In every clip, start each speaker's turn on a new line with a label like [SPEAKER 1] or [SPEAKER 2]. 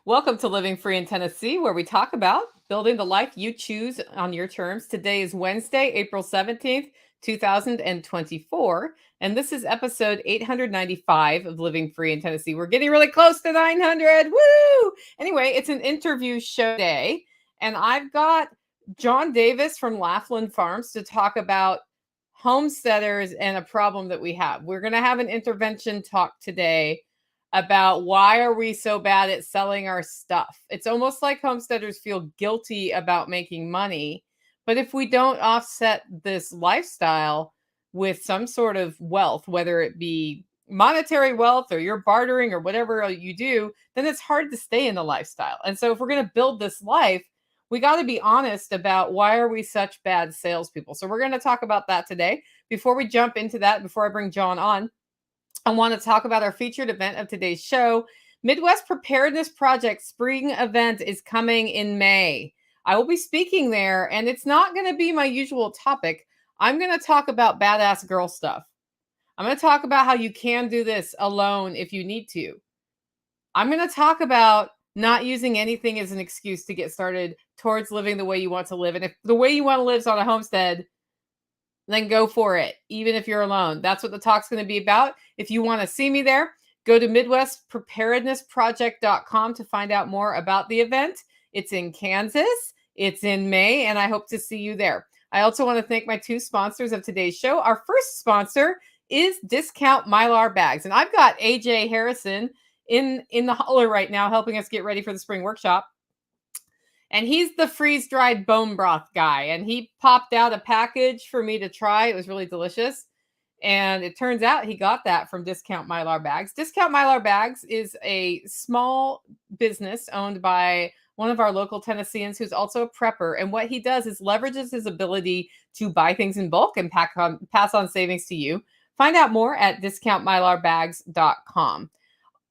[SPEAKER 1] Welcome to Living Free in Tennessee, where we talk about building the life you choose on your terms. Today is Wednesday, April 17th, 2024, and this is episode 895 of Living Free in Tennessee. We're getting really close to 900. Woo! Anyway, it's an interview show day, and I've got John Davis from Laughlin Farms to talk about homesteaders and a problem that we have. We're going to have an intervention talk today about why are we so bad at selling our stuff. It's almost like homesteaders feel guilty about making money, but if we don't offset this lifestyle with some sort of wealth, whether it be monetary wealth or you're bartering or whatever you do, then it's hard to stay in the lifestyle. And so if we're going to build this life, we got to be honest about why are we such bad salespeople. So we're going to talk about that today. Before we jump into that, before I bring John on, I want to talk about our featured event of today's show. Midwest Preparedness Project Spring event is coming in May. I will be speaking there, and it's not going to be my usual topic. I'm going to talk about badass girl stuff. I'm going to talk about how you can do this alone if you need to. I'm going to talk about not using anything as an excuse to get started towards living the way you want to live. And if the way you want to live is on a homestead, then go for it, even if you're alone. That's what the talk's going to be about. If you want to see me there, go to MidwestPreparednessProject.com to find out more about the event. It's in Kansas. It's in May, and I hope to see you there. I also want to thank my two sponsors of today's show. Our first sponsor is Discount Mylar Bags, and I've got AJ Harrison in the holler right now helping us get ready for the spring workshop. And he's the freeze-dried bone broth guy. And he popped out a package for me to try. It was really delicious. And it turns out he got that from Discount Mylar Bags. Discount Mylar Bags is a small business owned by one of our local Tennesseans who's also a prepper. And what he does is leverages his ability to buy things in bulk and pass on savings to you. Find out more at discountmylarbags.com.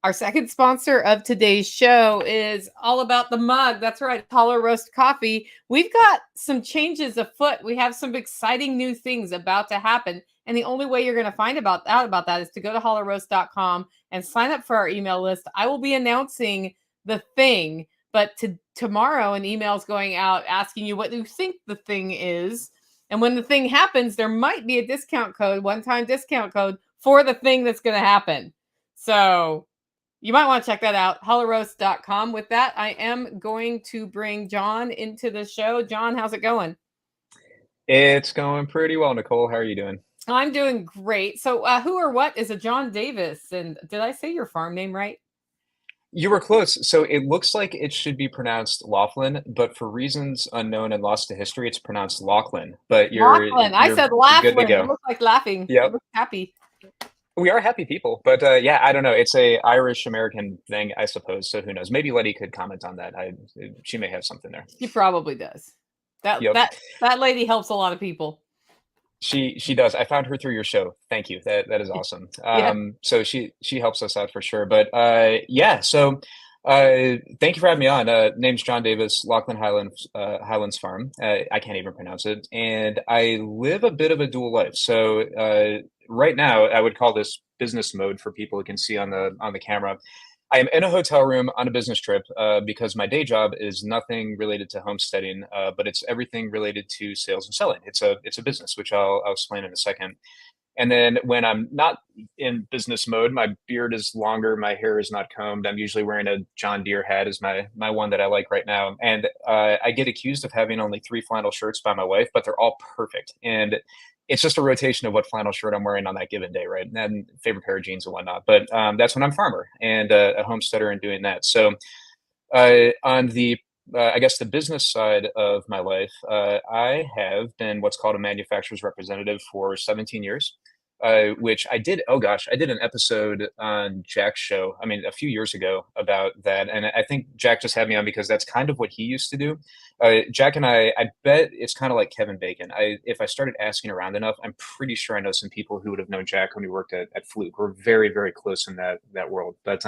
[SPEAKER 1] Our second sponsor of today's show is all about the mug. That's right, Holler Roast Coffee. We've got some changes afoot. We have some exciting new things about to happen. And the only way you're going to find out about that is to go to hollerroast.com and sign up for our email list. I will be announcing the thing, but tomorrow an email is going out asking you what you think the thing is. And when the thing happens, there might be a discount code, one-time discount code for the thing that's going to happen. So you might want to check that out, hollerroast.com. With that, I am going to bring John into the show. John, how's it going?
[SPEAKER 2] It's going pretty well, Nicole. How are you doing?
[SPEAKER 1] I'm doing great. So who or what is a John Davis? And did I say your farm name right?
[SPEAKER 2] You were close. So it looks like it should be pronounced Laughlin, but for reasons unknown and lost to history, it's pronounced Laughlin. But you're
[SPEAKER 1] Laughlin. I
[SPEAKER 2] you're
[SPEAKER 1] said
[SPEAKER 2] good to
[SPEAKER 1] Laughlin. You
[SPEAKER 2] go.
[SPEAKER 1] look like laughing. You
[SPEAKER 2] Yep.
[SPEAKER 1] look happy.
[SPEAKER 2] We are happy people, but yeah, I don't know. It's a Irish American thing, I suppose. So who knows? Maybe Letty could comment on that. She may have something there.
[SPEAKER 1] She probably does. That
[SPEAKER 2] Yep.
[SPEAKER 1] that that lady helps a lot of people.
[SPEAKER 2] She does. I found her through your show. Thank you. That is awesome.
[SPEAKER 1] Yeah.
[SPEAKER 2] So she helps us out for sure. But yeah, so thank you for having me on. Name's John Davis, Laughlin Highlands Farm. I can't even pronounce it. And I live a bit of a dual life. So right now I would call this business mode for people who can see on the camera. I am in a hotel room on a business trip because my day job is nothing related to homesteading, but it's everything related to sales and selling. It's a business, which I'll explain in a second. And then when I'm not in business mode, my beard is longer, my hair is not combed. I'm usually wearing a John Deere hat, is my one that I like right now. And I get accused of having only 3 flannel shirts by my wife, but they're all perfect. And it's just a rotation of what flannel shirt I'm wearing on that given day, right? And favorite pair of jeans and whatnot. But that's when I'm farmer and a homesteader and doing that. So on the I guess the business side of my life, I have been what's called a manufacturer's representative for 17 years, which I did. Oh gosh, I did an episode on Jack's show. I mean, a few years ago about that, and I think Jack just had me on because that's kind of what he used to do. Jack and I bet it's kind of like Kevin Bacon. If I started asking around enough, I'm pretty sure I know some people who would have known Jack when he worked at Fluke. We're very, very close in that world. But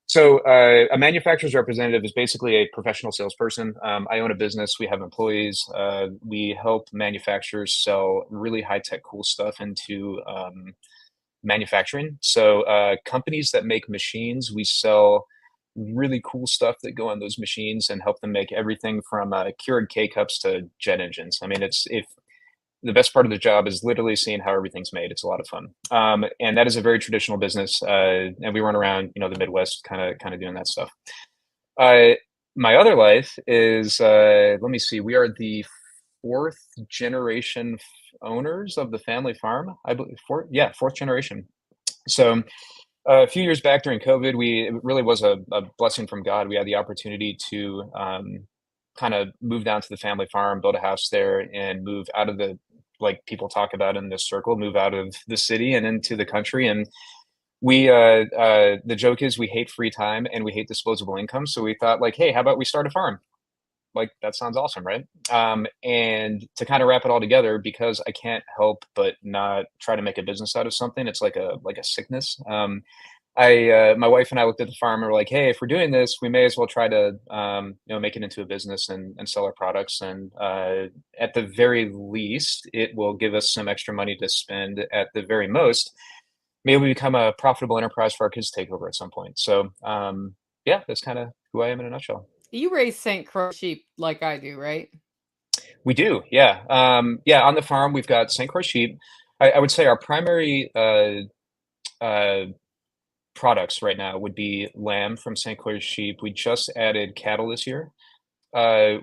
[SPEAKER 2] so a manufacturer's representative is basically a professional salesperson. I own a business. We have employees. We help manufacturers sell really high-tech, cool stuff into manufacturing. So companies that make machines, we sell really cool stuff that go on those machines and help them make everything from cured K cups to jet engines. I mean, it's if the best part of the job is literally seeing how everything's made. It's a lot of fun, and that is a very traditional business. And we run around, the Midwest, kind of doing that stuff. Uh, my other life is, let me see, we are the fourth generation owners of the family farm. I believe fourth generation. So a few years back during COVID, it really was a blessing from God. We had the opportunity to kind of move down to the family farm, build a house there, and move out of the, like people talk about in this circle, move out of the city and into the country. And the joke is we hate free time and we hate disposable income. So we thought like, hey, how about we start a farm? Like that sounds awesome, right? And to kind of wrap it all together, because I can't help but not try to make a business out of something. It's like a sickness. My wife and I looked at the farm and were like, hey, if we're doing this, we may as well try to make it into a business and sell our products. And at the very least, it will give us some extra money to spend. At the very most, maybe we become a profitable enterprise for our kids to take over at some point. So yeah, that's kind of who I am in a nutshell.
[SPEAKER 1] You raise St. Croix sheep like I do, right?
[SPEAKER 2] We do, yeah. Yeah, on the farm, we've got St. Croix sheep. I would say our primary uh, products right now would be lamb from St. Clair's sheep. We just added cattle this year.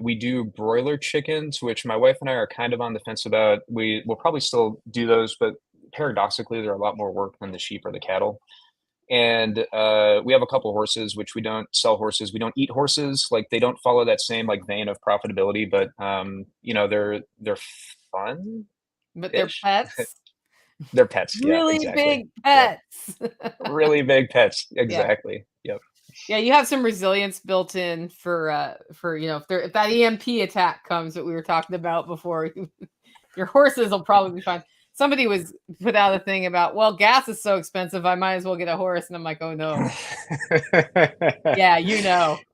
[SPEAKER 2] We do broiler chickens, which my wife and I are kind of on the fence about. We will probably still do those, but paradoxically, they're a lot more work than the sheep or the cattle. And we have a couple horses, which we don't sell horses. We don't eat horses. Like they don't follow that same like vein of profitability, but they're fun-ish.
[SPEAKER 1] But they're pets,
[SPEAKER 2] They're pets. Yeah,
[SPEAKER 1] really
[SPEAKER 2] exactly.
[SPEAKER 1] big
[SPEAKER 2] Yep.
[SPEAKER 1] pets.
[SPEAKER 2] Really big pets.
[SPEAKER 1] Yeah.
[SPEAKER 2] Exactly. Yep.
[SPEAKER 1] Yeah, you have some resilience built in for if that EMP attack comes that we were talking about before, your horses will probably be fine. Somebody was put out a thing about, well, gas is so expensive, I might as well get a horse. And I'm like, oh no. Yeah,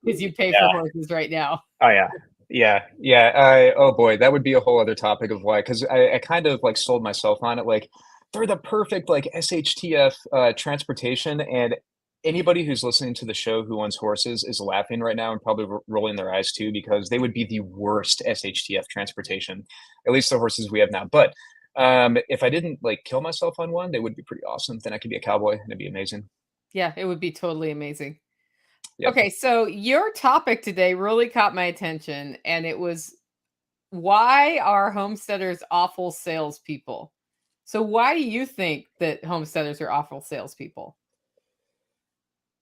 [SPEAKER 1] because you pay for
[SPEAKER 2] Yeah.
[SPEAKER 1] horses right now.
[SPEAKER 2] Oh yeah. Yeah. Yeah. Oh boy, that would be a whole other topic of why, because I kind of like sold myself on it. Like they're the perfect like SHTF transportation. And anybody who's listening to the show who owns horses is laughing right now and probably rolling their eyes too, because they would be the worst SHTF transportation, at least the horses we have now. But if I didn't like kill myself on one, they would be pretty awesome. Then I could be a cowboy and it'd be amazing.
[SPEAKER 1] Yeah, it would be totally amazing.
[SPEAKER 2] Yep.
[SPEAKER 1] Okay, so your topic today really caught my attention, and it was why are homesteaders awful salespeople? So why do you think that homesteaders are awful salespeople?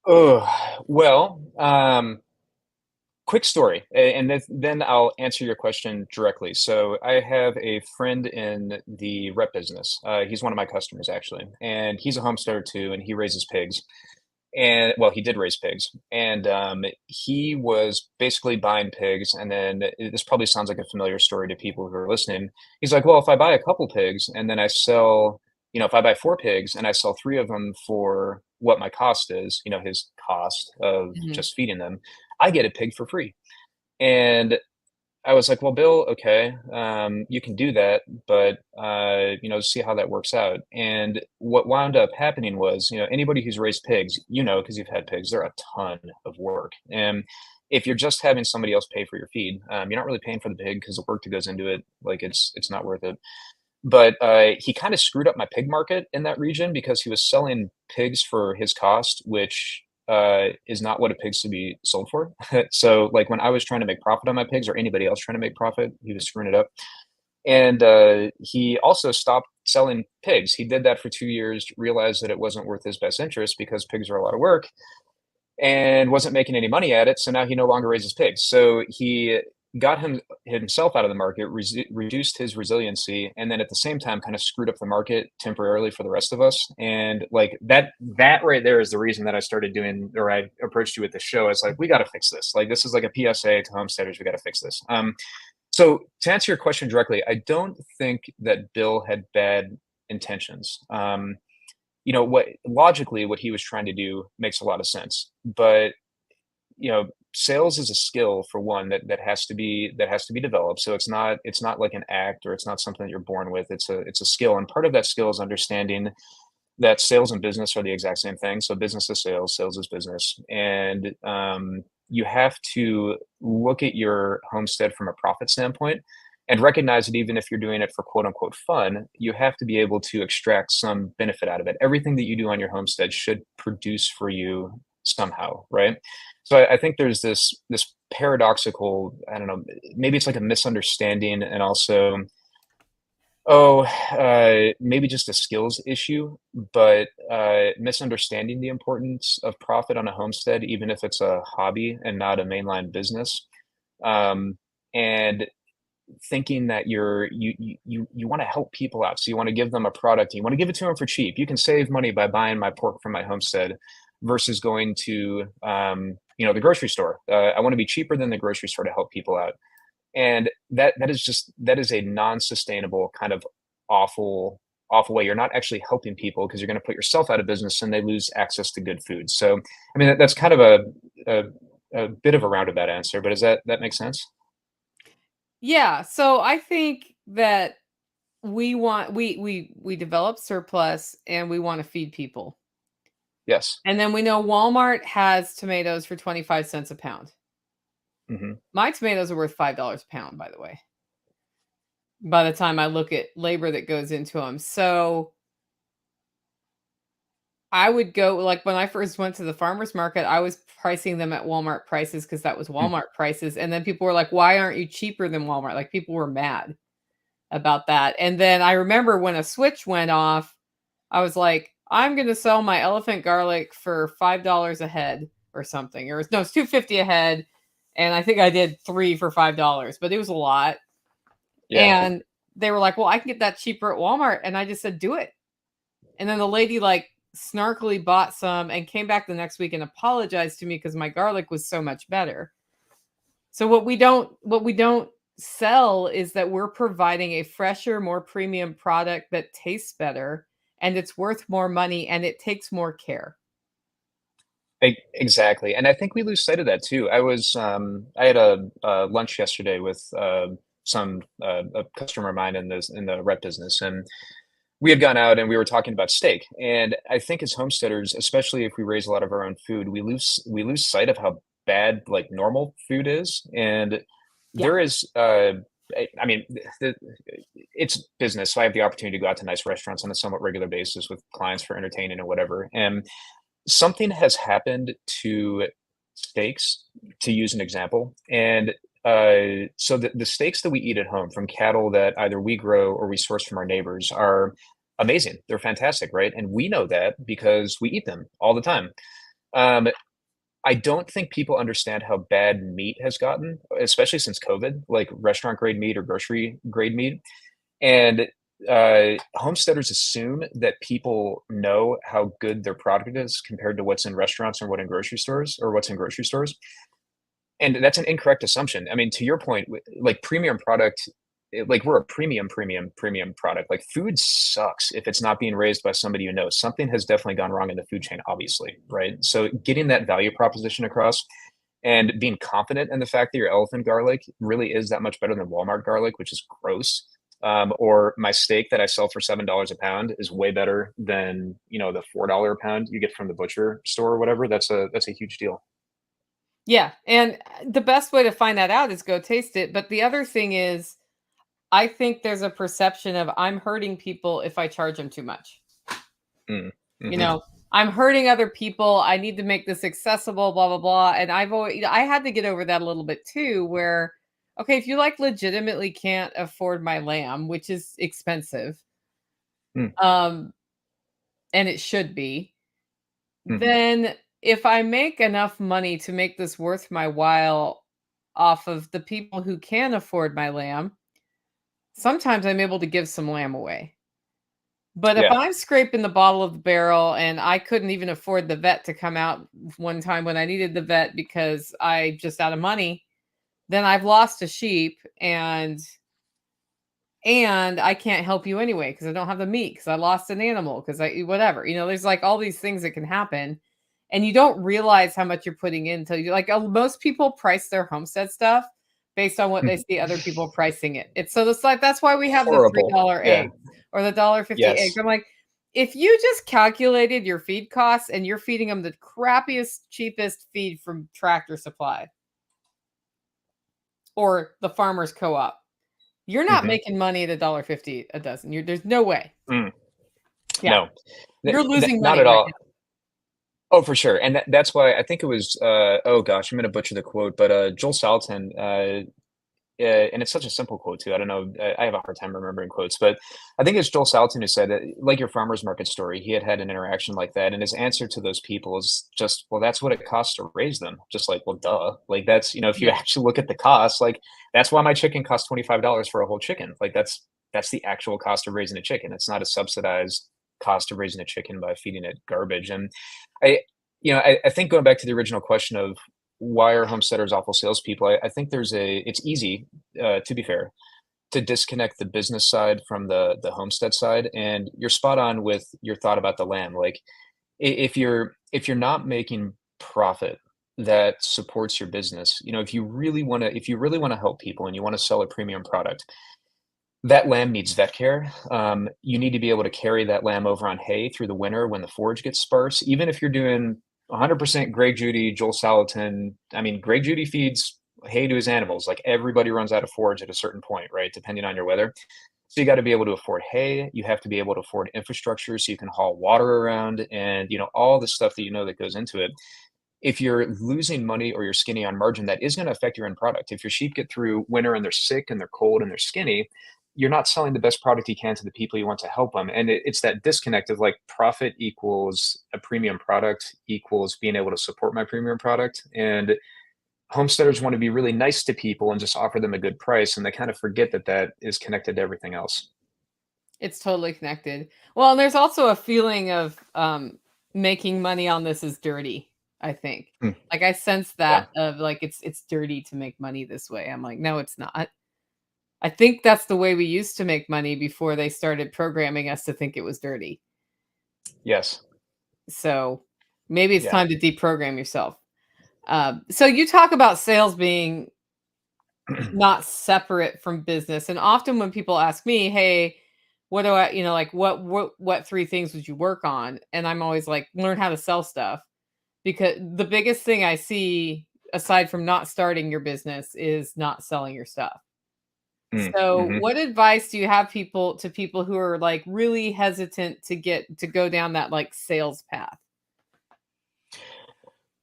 [SPEAKER 2] Oh, well, quick story, and then I'll answer your question directly. So I have a friend in the rep business. He's one of my customers actually, and he's a homesteader too, and he raises pigs. And well, he did raise pigs, and he was basically buying pigs. And then this probably sounds like a familiar story to people who are listening. He's like, well, if I buy a couple pigs and then I sell, if I buy four pigs and I sell three of them for what my cost is, his cost of
[SPEAKER 1] Mhm.
[SPEAKER 2] just feeding them, I get a pig for free. And I was like, well, Bill, okay, you can do that, but see how that works out. And what wound up happening was, anybody who's raised pigs, because you've had pigs, they're a ton of work. And if you're just having somebody else pay for your feed, you're not really paying for the pig because the work that goes into it, like it's not worth it. But he kind of screwed up my pig market in that region because he was selling pigs for his cost, which is not what a pig's to be sold for. So, like when I was trying to make profit on my pigs, or anybody else trying to make profit, he was screwing it up. And he also stopped selling pigs. He did that for 2 years, realized that it wasn't worth his best interest because pigs are a lot of work, and wasn't making any money at it. So now he no longer raises pigs. So he got himself out of the market, reduced his resiliency, and then at the same time kind of screwed up the market temporarily for the rest of us. And like that right there is the reason that I started doing, or I approached you with the show. It's like, we got to fix this. Like this is like a PSA to homesteaders. We got to fix this. So to answer your question directly, I don't think that Bill had bad intentions. What logically what he was trying to do makes a lot of sense, but sales is a skill for one that has to be developed. So it's not like an act, or it's not something that you're born with. It's a skill, and part of that skill is understanding that sales and business are the exact same thing. So business is sales, sales is business. And you have to look at your homestead from a profit standpoint and recognize that even if you're doing it for quote unquote fun, you have to be able to extract some benefit out of it. Everything that you do on your homestead should produce for you somehow, right? So I think there's this paradoxical, I don't know, maybe it's like a misunderstanding and also maybe just a skills issue, but misunderstanding the importance of profit on a homestead, even if it's a hobby and not a mainline business. And thinking that you want to help people out. So you want to give them a product, you want to give it to them for cheap. You can save money by buying my pork from my homestead versus going to the grocery store. I want to be cheaper than the grocery store to help people out. And that is a non-sustainable kind of awful way. You're not actually helping people because you're going to put yourself out of business and they lose access to good food. So, I mean, that's kind of a bit of a roundabout answer, but does that make sense?
[SPEAKER 1] Yeah, so I think that we develop surplus and we want to feed people.
[SPEAKER 2] Yes.
[SPEAKER 1] And then we know Walmart has tomatoes for 25 cents a pound.
[SPEAKER 2] Hmm.
[SPEAKER 1] My tomatoes are worth $5 a pound, by the way, by the time I look at labor that goes into them. So I would go, like, when I first went to the farmer's market, I was pricing them at Walmart prices because that was Walmart prices. And then people were like, why aren't you cheaper than Walmart? Like, people were mad about that. And then I remember when a switch went off, I was like, I'm going to sell my elephant garlic for $5 a head or something. Or no, it's 250 a head. And I think I did 3 for $5, but it was a lot.
[SPEAKER 2] Yeah.
[SPEAKER 1] And they were like, well, I can get that cheaper at Walmart. And I just said, do it. And then the lady like snarkily bought some and came back the next week and apologized to me because my garlic was so much better. So what we don't sell is that we're providing a fresher, more premium product that tastes better and it's worth more money and it takes more care.
[SPEAKER 2] Exactly. And I think we lose sight of that too. I had a lunch yesterday with a customer of mine in the rep business, and we had gone out and we were talking about steak. And I think as homesteaders, especially if we raise a lot of our own food, we lose sight of how bad like normal food is. And
[SPEAKER 1] Yeah.
[SPEAKER 2] there is I mean, it's business, so I have the opportunity to go out to nice restaurants on a somewhat regular basis with clients for entertaining and whatever. And something has happened to steaks, to use an example, and so the steaks that we eat at home from cattle that either we grow or we source from our neighbors are amazing. They're fantastic, right? And we know that because we eat them all the time. Um, I don't think people understand how bad meat has gotten, especially since COVID, like restaurant grade meat or grocery grade meat. And homesteaders assume that people know how good their product is compared to what's in restaurants or what in grocery stores or what's in grocery stores. And that's an incorrect assumption. I mean, to your point, like premium product, like we're a premium product. Like food sucks if it's not being raised by somebody you know. Something has definitely gone wrong in the food chain, obviously, right? So getting that value proposition across and being confident in the fact that your elephant garlic really is that much better than Walmart garlic, which is gross. Or my steak that I sell for $7 a pound is way better than the $4 a pound you get from the butcher store or whatever. That's a huge deal.
[SPEAKER 1] Yeah, and the best way to find that out is go taste it, but the other thing is I think there's a perception of I'm hurting people if I charge them too much.
[SPEAKER 2] Mm.
[SPEAKER 1] You
[SPEAKER 2] Hmm.
[SPEAKER 1] know, I'm hurting other people. I need to make this accessible, blah, blah, blah. And I had to get over that a little bit too, where, okay, if you like legitimately can't afford my lamb, which is expensive,
[SPEAKER 2] Mm.
[SPEAKER 1] um, and it should be,
[SPEAKER 2] Hmm.
[SPEAKER 1] then if I make enough money to make this worth my while off of the people who can afford my lamb, sometimes I'm able to give some lamb away. But if
[SPEAKER 2] Yeah.
[SPEAKER 1] I'm scraping the bottom of the barrel and I couldn't even afford the vet to come out one time when I needed the vet because I just out of money, then I've lost a sheep and I can't help you anyway because I don't have the meat because I lost an animal because I whatever. There's like all these things that can happen. And you don't realize how much you're putting in until you like most people price their homestead stuff based on what they
[SPEAKER 2] Mhm.
[SPEAKER 1] see other people pricing it. It's so it's like that's why we have the
[SPEAKER 2] Horrible.
[SPEAKER 1] $3
[SPEAKER 2] Yeah.
[SPEAKER 1] eggs or the $1.50 eggs.
[SPEAKER 2] Yes.
[SPEAKER 1] I'm like, if you just calculated your feed costs and you're feeding them the crappiest, cheapest feed from Tractor Supply or the Farmers Co-op, you're not
[SPEAKER 2] Hmm.
[SPEAKER 1] making money at $1.50 a dozen. There's no way.
[SPEAKER 2] Mm,
[SPEAKER 1] Yeah,
[SPEAKER 2] no,
[SPEAKER 1] you're losing
[SPEAKER 2] not
[SPEAKER 1] money
[SPEAKER 2] at
[SPEAKER 1] right
[SPEAKER 2] all.
[SPEAKER 1] now.
[SPEAKER 2] Oh, for sure. And that's why I think it was, oh gosh, I'm going to butcher the quote, but Joel Salatin, and it's such a simple quote too. I don't know. I have a hard time remembering quotes, but I think it's Joel Salatin who said that, like your farmer's market story, he had had an interaction like that. And his answer to those people is just, well, that's what it costs to raise them. Just like, well, duh. Like that's, if you
[SPEAKER 1] Yeah.
[SPEAKER 2] actually look at the cost, like that's why my chicken costs $25 for a whole chicken. Like that's the actual cost of raising a chicken. It's not a subsidized cost of raising a chicken by feeding it garbage. And I, I think going back to the original question of why are homesteaders awful salespeople, I think it's easy, to be fair, to disconnect the business side from the homestead side. And you're spot on with your thought about the lamb. Like if you're not making profit that supports your business, if you really want to help people and you want to sell a premium product, that lamb needs vet care. You need to be able to carry that lamb over on hay through the winter when the forage gets sparse. Even if you're doing 100% Greg Judy, Joel Salatin. I mean, Greg Judy feeds hay to his animals. Like everybody runs out of forage at a certain point, right? Depending on your weather. So you got to be able to afford hay. You have to be able to afford infrastructure so you can haul water around and all the stuff that goes into it. If you're losing money or you're skinny on margin, that is going to affect your end product. If your sheep get through winter and they're sick and they're cold and they're skinny, you're not selling the best product you can to the people you want to help them. And it's that disconnect of like profit equals a premium product equals being able to support my premium product. And homesteaders want to be really nice to people and just offer them a good price. And they kind of forget that that is connected to everything else.
[SPEAKER 1] It's totally connected. Well, and there's also a feeling of making money on this is dirty, I think.
[SPEAKER 2] Hmm.
[SPEAKER 1] Like I sense
[SPEAKER 2] Yeah.
[SPEAKER 1] that of like it's dirty to make money this way. I'm like, no, it's not. I think that's the way we used to make money before they started programming us to think it was dirty.
[SPEAKER 2] Yes.
[SPEAKER 1] So maybe it's
[SPEAKER 2] Yeah.
[SPEAKER 1] time to deprogram yourself. So you talk about sales being not separate from business. And often when people ask me, "Hey, what do I, like what three things would you work on?" And I'm always like, "Learn how to sell stuff." Because the biggest thing I see aside from not starting your business is not selling your stuff. So,
[SPEAKER 2] Mm-hmm.
[SPEAKER 1] what advice do you have people who are like really hesitant to go down that like sales path?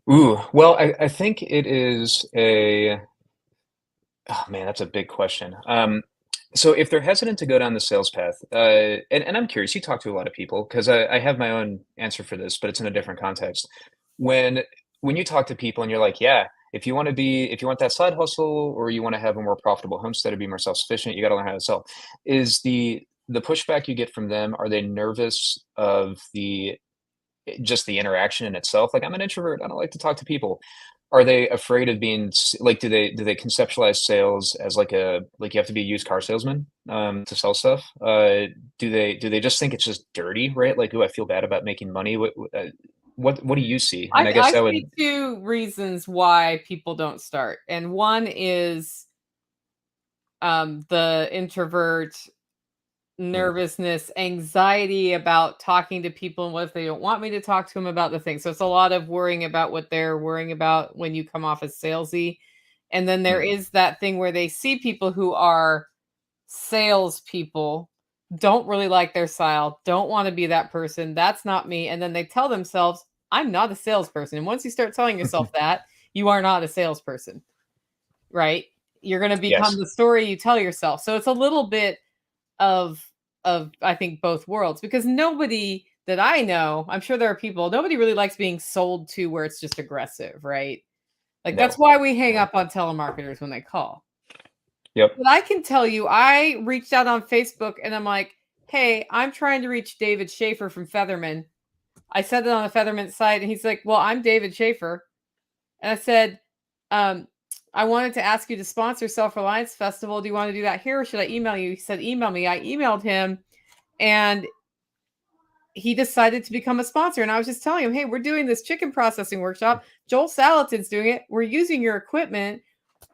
[SPEAKER 2] Ooh, well, I think it is a oh man, that's a big question. So if they're hesitant to go down the sales path, and I'm curious, you talk to a lot of people because I have my own answer for this, but it's in a different context. When when you talk to people and you're like, yeah, if you want that side hustle or you want to have a more profitable homestead to be more self-sufficient, you got to learn how to sell. Is the pushback you get from them, are they nervous of the just the interaction in itself? Like I'm an introvert, I don't like to talk to people. Are they afraid of being like do they conceptualize sales as like you have to be a used car salesman to sell stuff? Do they just think it's just dirty, right? Like, oh, I feel bad about making money. What do you see? And I guess
[SPEAKER 1] I
[SPEAKER 2] that would
[SPEAKER 1] see two reasons why people don't start, and one is the introvert
[SPEAKER 2] mm,
[SPEAKER 1] nervousness, anxiety about talking to people and what if they don't want me to talk to them about the thing. So it's a lot of worrying about what they're worrying about when you come off as salesy. And then there
[SPEAKER 2] mm,
[SPEAKER 1] is that thing where they see people who are salespeople, don't really like their style, don't want to be that person. That's not me. And then they tell themselves, I'm not a salesperson. And once you start telling yourself that, you are not a salesperson, right? You're going to become
[SPEAKER 2] yes,
[SPEAKER 1] the story you tell yourself. So it's a little bit of I think both worlds because nobody that I know, I'm sure there are people, nobody really likes being sold to where it's just aggressive, right? Like that's
[SPEAKER 2] no,
[SPEAKER 1] why we hang
[SPEAKER 2] no,
[SPEAKER 1] up on telemarketers when they call.
[SPEAKER 2] yep,
[SPEAKER 1] But I can tell you, I reached out on Facebook and I'm like, hey, I'm trying to reach David Schaefer from Featherman. I said it on the Featherman site, and he's like, well, I'm David Schaefer. And I said, um, I wanted to ask you to sponsor Self Reliance Festival. Do you want to do that here or should I email you? He said, email me. I emailed him and he decided to become a sponsor. And I was just telling him, hey, we're doing this chicken processing workshop. Joel Salatin's doing it. We're using your equipment.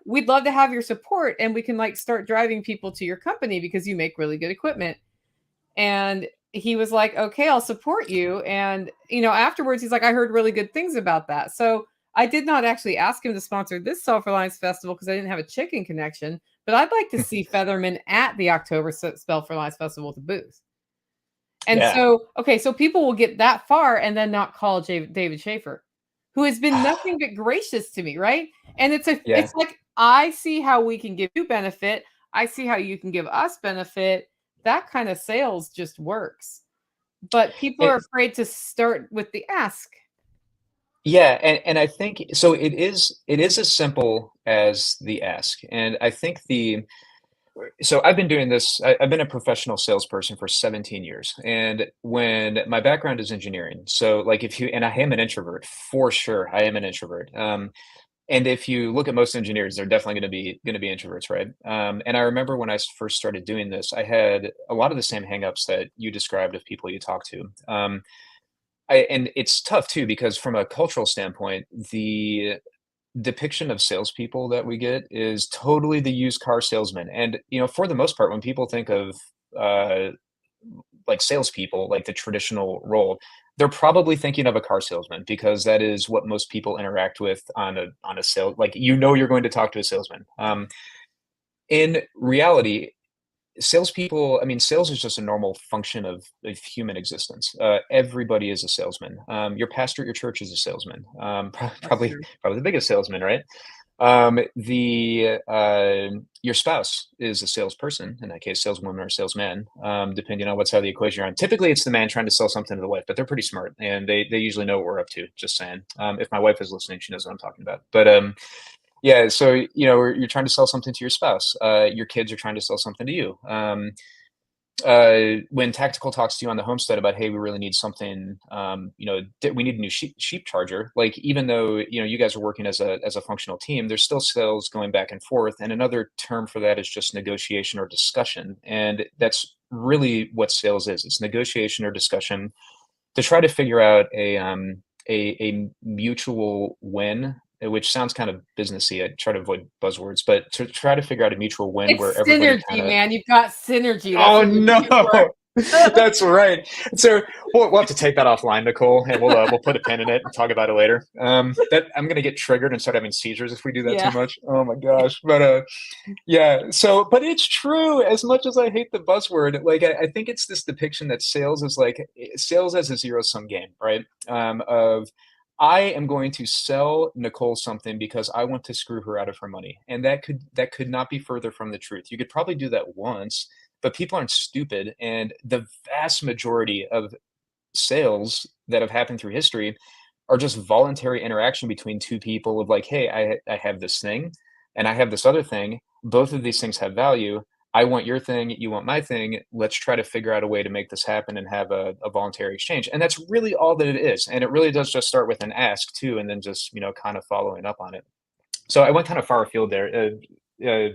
[SPEAKER 1] We'd love to have your support and we can like start driving people to your company because you make really good equipment. And he was like, okay, I'll support you. And, afterwards, he's like, I heard really good things about that. So I did not actually ask him to sponsor this Self Reliance Festival because I didn't have a chicken connection. But I'd like to see Featherman at the October Self Reliance Festival with a booth. And
[SPEAKER 2] Yeah.
[SPEAKER 1] so, okay, so people will get that far and then not call David Schaefer, who has been nothing but gracious to me, right? And
[SPEAKER 2] Yeah.
[SPEAKER 1] it's like I see how we can give you benefit. I see how you can give us benefit. That kind of sales just works. But people are
[SPEAKER 2] It,
[SPEAKER 1] afraid to start with the ask.
[SPEAKER 2] yeah, and I think so it is as simple as the ask. And I think so I've been doing this, I've been a professional salesperson for 17 years. And when my background is engineering, so like and I am an introvert for sure. I am an introvert. And if you look at most engineers, they're definitely going to be introverts, right? And I remember when I first started doing this, I had a lot of the same hangups that you described of people you talk to. And it's tough too because from a cultural standpoint, the depiction of salespeople that we get is totally the used car salesman. And for the most part, when people think of uh, like salespeople, like the traditional role, they're probably thinking of a car salesman because that is what most people interact with on a sale. Like you're going to talk to a salesman. In reality, salespeople, I mean, sales is just a normal function of human existence. Everybody is a salesman. Your pastor at your church is a salesman.
[SPEAKER 1] That's
[SPEAKER 2] Probably
[SPEAKER 1] true.
[SPEAKER 2] probably the biggest salesman, right? The Your spouse is a salesperson, in that case, saleswoman or salesman, depending on what side of the equation you're on. Typically, it's the man trying to sell something to the wife, but they're pretty smart and they usually know what we're up to. Just saying. If my wife is listening, she knows what I'm talking about. But yeah, so you're trying to sell something to your spouse. Your kids are trying to sell something to you. When Tactical talks to you on the homestead about, hey, we really need something, we need a new sheep charger. Like even though you guys are working as a functional team, there's still sales going back and forth. And another term for that is just negotiation or discussion. And that's really what sales is. It's negotiation or discussion to try to figure out a mutual win, which sounds kind of businessy. I try to avoid buzzwords, but to try to figure out a mutual win where
[SPEAKER 1] It's
[SPEAKER 2] everybody kind
[SPEAKER 1] synergy,
[SPEAKER 2] of.
[SPEAKER 1] man. You've got synergy. That's
[SPEAKER 2] Oh
[SPEAKER 1] what you're looking for.
[SPEAKER 2] no, that's right. So we'll have to take that offline, Nicole, and we'll put a pin in it and talk about it later. That I'm gonna get triggered and start having seizures if we do that too
[SPEAKER 1] Yeah.
[SPEAKER 2] much. Oh my gosh, but yeah. So, but it's true. As much as I hate the buzzword, like I think it's this depiction that sales is like sales as a zero sum game, right? Of I am going to sell Nicole something because I want to screw her out of her money, and that could not be further from the truth. You could probably do that once, but people aren't stupid, and the vast majority of sales that have happened through history are just voluntary interaction between two people of like, hey, I have this thing and I have this other thing. Both of these things have value. I want your thing, you want my thing. Let's try to figure out a way to make this happen and have a voluntary exchange. And that's really all that it is. And it really does just start with an ask too, and then just, kind of following up on it. So I went kind of far afield there.
[SPEAKER 1] No,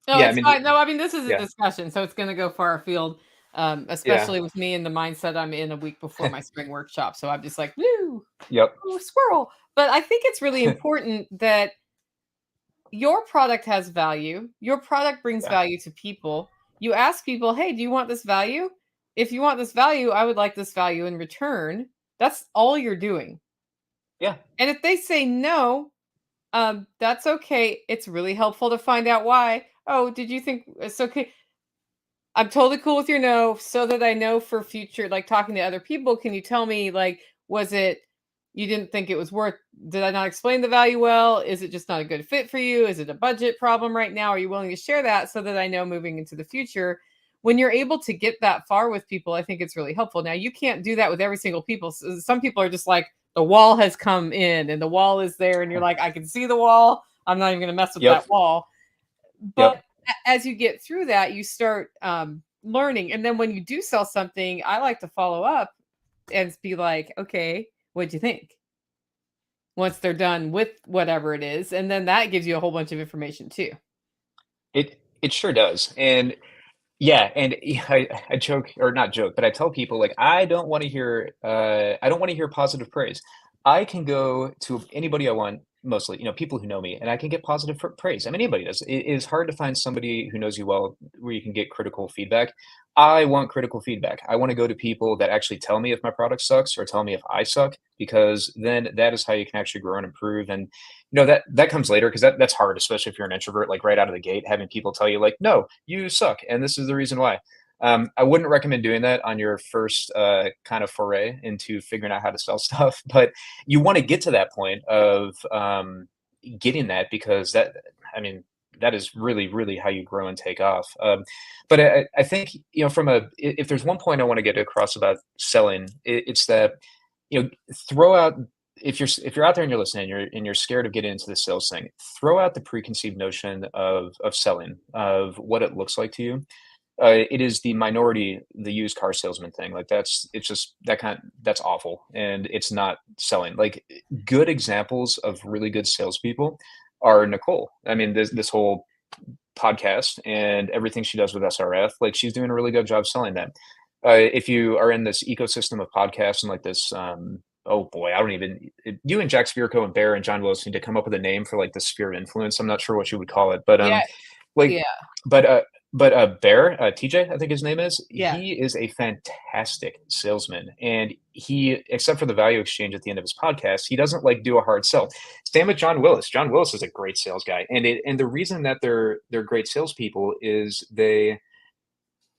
[SPEAKER 2] Yeah, I
[SPEAKER 1] it's
[SPEAKER 2] mean,
[SPEAKER 1] fine. No, I mean, this is a
[SPEAKER 2] yeah,
[SPEAKER 1] discussion, so it's going to go far afield,
[SPEAKER 2] yeah,
[SPEAKER 1] especially with me in the mindset I'm in a week before my spring workshop. So I'm just like, woo,
[SPEAKER 2] yep,
[SPEAKER 1] oh, squirrel. But I think it's really important that your product has value. Your product brings
[SPEAKER 2] yeah,
[SPEAKER 1] value to people. You ask people, hey, do you want this value? If you want this value, I would like this value in return. That's all you're doing.
[SPEAKER 2] yeah,
[SPEAKER 1] And if they say no, that's okay. It's really helpful to find out why. Oh, did you think it's okay? I'm totally cool with your no, so that I know for future, like talking to other people, can you tell me, like, was it you didn't think it was worth, did I not explain the value well? Is it just not a good fit for you? Is it a budget problem right now? Are you willing to share that so that I know moving into the future? When you're able to get that far with people, I think it's really helpful. Now, you can't do that with every single people. Some people are just like, the wall has come in and the wall is there, and you're like, I can see the wall. I'm not even going to mess with
[SPEAKER 2] yep,
[SPEAKER 1] that wall. But
[SPEAKER 2] yep.
[SPEAKER 1] as you get through that, you start learning. And then when you do sell something, I like to follow up and be like, okay, what'd you think? Once they're done with whatever it is. And then that gives you a whole bunch of information too.
[SPEAKER 2] It sure does. And yeah, and I joke or not joke, but I tell people like I don't want to hear positive praise. I can go to anybody I want mostly, people who know me, and I can get positive praise. I mean, anybody does. It is hard to find somebody who knows you well where you can get critical feedback. I want critical feedback. I want to go to people that actually tell me if my product sucks or tell me if I suck, because then that is how you can actually grow and improve. And that comes later, because that's hard, especially if you're an introvert, like right out of the gate, having people tell you like, no, you suck, and this is the reason why. I wouldn't recommend doing that on your first kind of foray into figuring out how to sell stuff, but you want to get to that point of getting that, because I mean, that is really, really how you grow and take off. But I think, if there's one point I want to get across about selling, it's that, throw out, if you're out there and you're listening, and you're scared of getting into the sales thing, throw out the preconceived notion of selling, of what it looks like to you. It is the minority, the used car salesman thing. Like it's just that's awful, and it's not selling. Like, good examples of really good salespeople are Nicole. I mean, this whole podcast and everything she does with SRF, like, she's doing a really good job selling that. If you are in this ecosystem of podcasts and like this, oh boy, I don't even. You and Jack Spirko and Bear and John Willis need to come up with a name for like the sphere of influence. I'm not sure what you would call it, but
[SPEAKER 1] Yeah,
[SPEAKER 2] like,
[SPEAKER 1] yeah,
[SPEAKER 2] but Bear, TJ, I think his name is,
[SPEAKER 1] yeah.
[SPEAKER 2] he is a fantastic salesman. And he, except for the value exchange at the end of his podcast, he doesn't like do a hard sell. Same with John Willis. John Willis is a great sales guy. And the reason that they're great salespeople is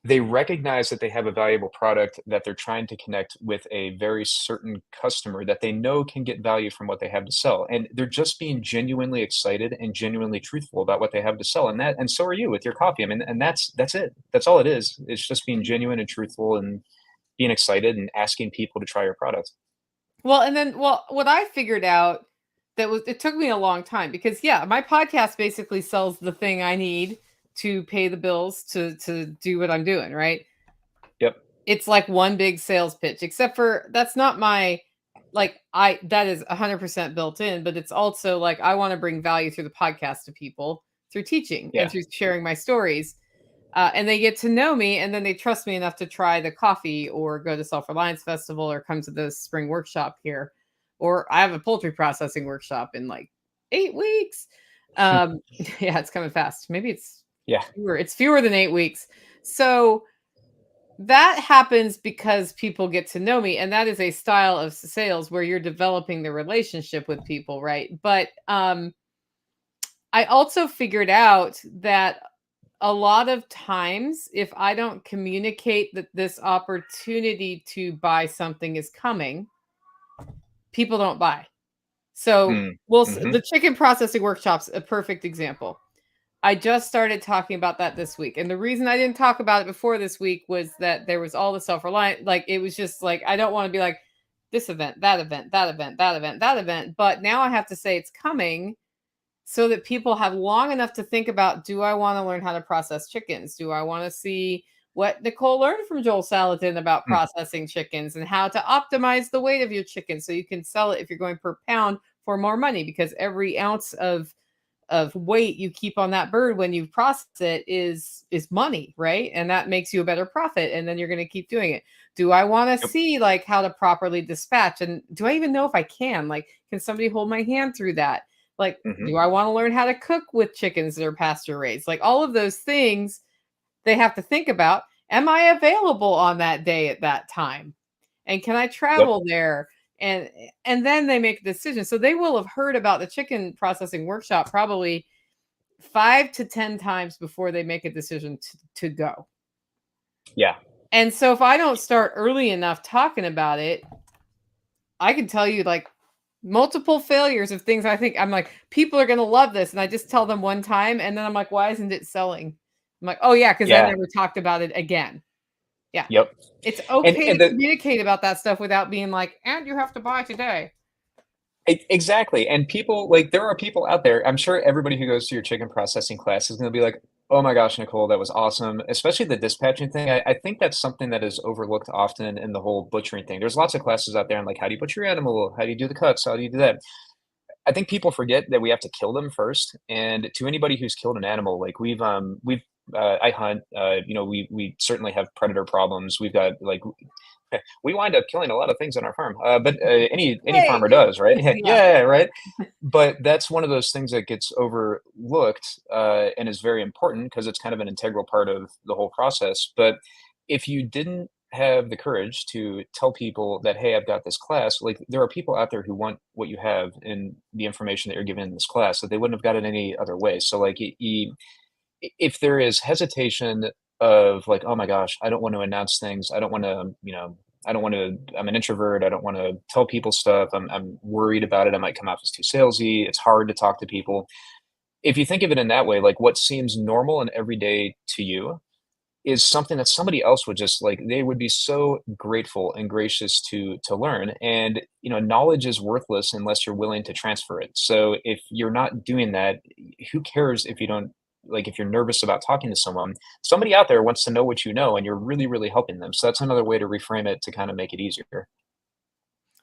[SPEAKER 2] they recognize that they have a valuable product, that they're trying to connect with a very certain customer that they know can get value from what they have to sell. And they're just being genuinely excited and genuinely truthful about what they have to sell. And so are you with your coffee. I mean, and that's it. That's all it is. It's just being genuine and truthful and being excited and asking people to try your product.
[SPEAKER 1] Well, and then, what I figured out, it took me a long time, because yeah, my podcast basically sells the thing I need to pay the bills to do what I'm doing, right?
[SPEAKER 2] Yep.
[SPEAKER 1] It's like one big sales pitch, except for that's not my, like, that is 100% built in, but it's also like I want to bring value through the podcast to people through teaching and
[SPEAKER 2] Yeah.
[SPEAKER 1] through sharing my stories. And they get to know me, and then they trust me enough to try the coffee or go to Self-Reliance Festival or come to the spring workshop here. Or I have a poultry processing workshop in like 8 weeks. Yeah, it's coming fast. Maybe
[SPEAKER 2] Yeah.
[SPEAKER 1] it's fewer than 8 weeks. So that happens because people get to know me, and that is a style of sales where you're developing the relationship with people, right? But I also figured out that a lot of times, if I don't communicate that this opportunity to buy something is coming, people don't buy. So,
[SPEAKER 2] Mm. Hmm.
[SPEAKER 1] the chicken processing workshop's a perfect example. I just started talking about that this week. And the reason I didn't talk about it before this week was that there was all the self-reliant, like, it was just like, I don't want to be like this event, that event, that event, that event, that event. But now I have to say it's coming, so that people have long enough to think about, do I want to learn how to process chickens? Do I want to see what Nicole learned from Joel Salatin about
[SPEAKER 2] Mm.
[SPEAKER 1] processing chickens and how to optimize the weight of your chicken so you can sell it if you're going per pound for more money? Because every ounce of weight you keep on that bird when you process it is money, right? And that makes you a better profit, and then you're going to keep doing it. Do I want to
[SPEAKER 2] Yep.
[SPEAKER 1] see like how to properly dispatch, and do I even know if I can? Like, can somebody hold my hand through that? Like,
[SPEAKER 2] Hmm.
[SPEAKER 1] do I want to learn how to cook with chickens that are pasture raised? Like, all of those things they have to think about. Am I available on that day at that time? And can I
[SPEAKER 2] Yep.
[SPEAKER 1] travel there? And then they make a decision. So they will have heard about the chicken processing workshop probably 5 to 10 times before they make a decision to go.
[SPEAKER 2] Yeah.
[SPEAKER 1] And so if I don't start early enough talking about it, I can tell you like multiple failures of things I think I'm like, people are going to love this. And I just tell them one time. And then I'm like, why isn't it selling? I'm like, oh, yeah, because I
[SPEAKER 2] Yeah.
[SPEAKER 1] never talked about it again. Yeah.
[SPEAKER 2] Yep.
[SPEAKER 1] It's
[SPEAKER 2] And
[SPEAKER 1] okay
[SPEAKER 2] and
[SPEAKER 1] to
[SPEAKER 2] the
[SPEAKER 1] communicate about that stuff without being like, and you have to buy today.
[SPEAKER 2] Exactly. And people, like, there are people out there. I'm sure everybody who goes to your chicken processing class is going to be like, "Oh my gosh, Nicole, that was awesome." Especially the dispatching thing. I think that's something that is overlooked often in the whole butchering thing. There's lots of classes out there on like, how do you butcher your animal? How do you do the cuts? How do you do that? I think people forget that we have to kill them first. And to anybody who's killed an animal, like we've I hunt. We certainly have predator problems. We've got like We wind up killing a lot of things on our farm, but any
[SPEAKER 1] Hey,
[SPEAKER 2] farmer does, right?
[SPEAKER 1] yeah,
[SPEAKER 2] Yeah, right. But that's one of those things that gets overlooked and is very important because it's kind of an integral part of the whole process. But if you didn't have the courage to tell people that, hey, I've got this class, like there are people out there who want what you have in the information that you're given in this class that they wouldn't have got it any other way. So like if there is hesitation of like, oh my gosh, I don't want to announce things. I don't want to, I don't want to, I'm an introvert. I don't want to tell people stuff. I'm worried about it. I might come off as too salesy. It's hard to talk to people. If you think of it in that way, like what seems normal and everyday to you is something that somebody else would just like, they would be so grateful and gracious to learn. And, knowledge is worthless unless you're willing to transfer it. So if you're not doing that, who cares if you don't like if you're nervous about talking to someone, somebody out there wants to know what you know and you're really, really helping them. So that's another way to reframe it to kind of make it easier.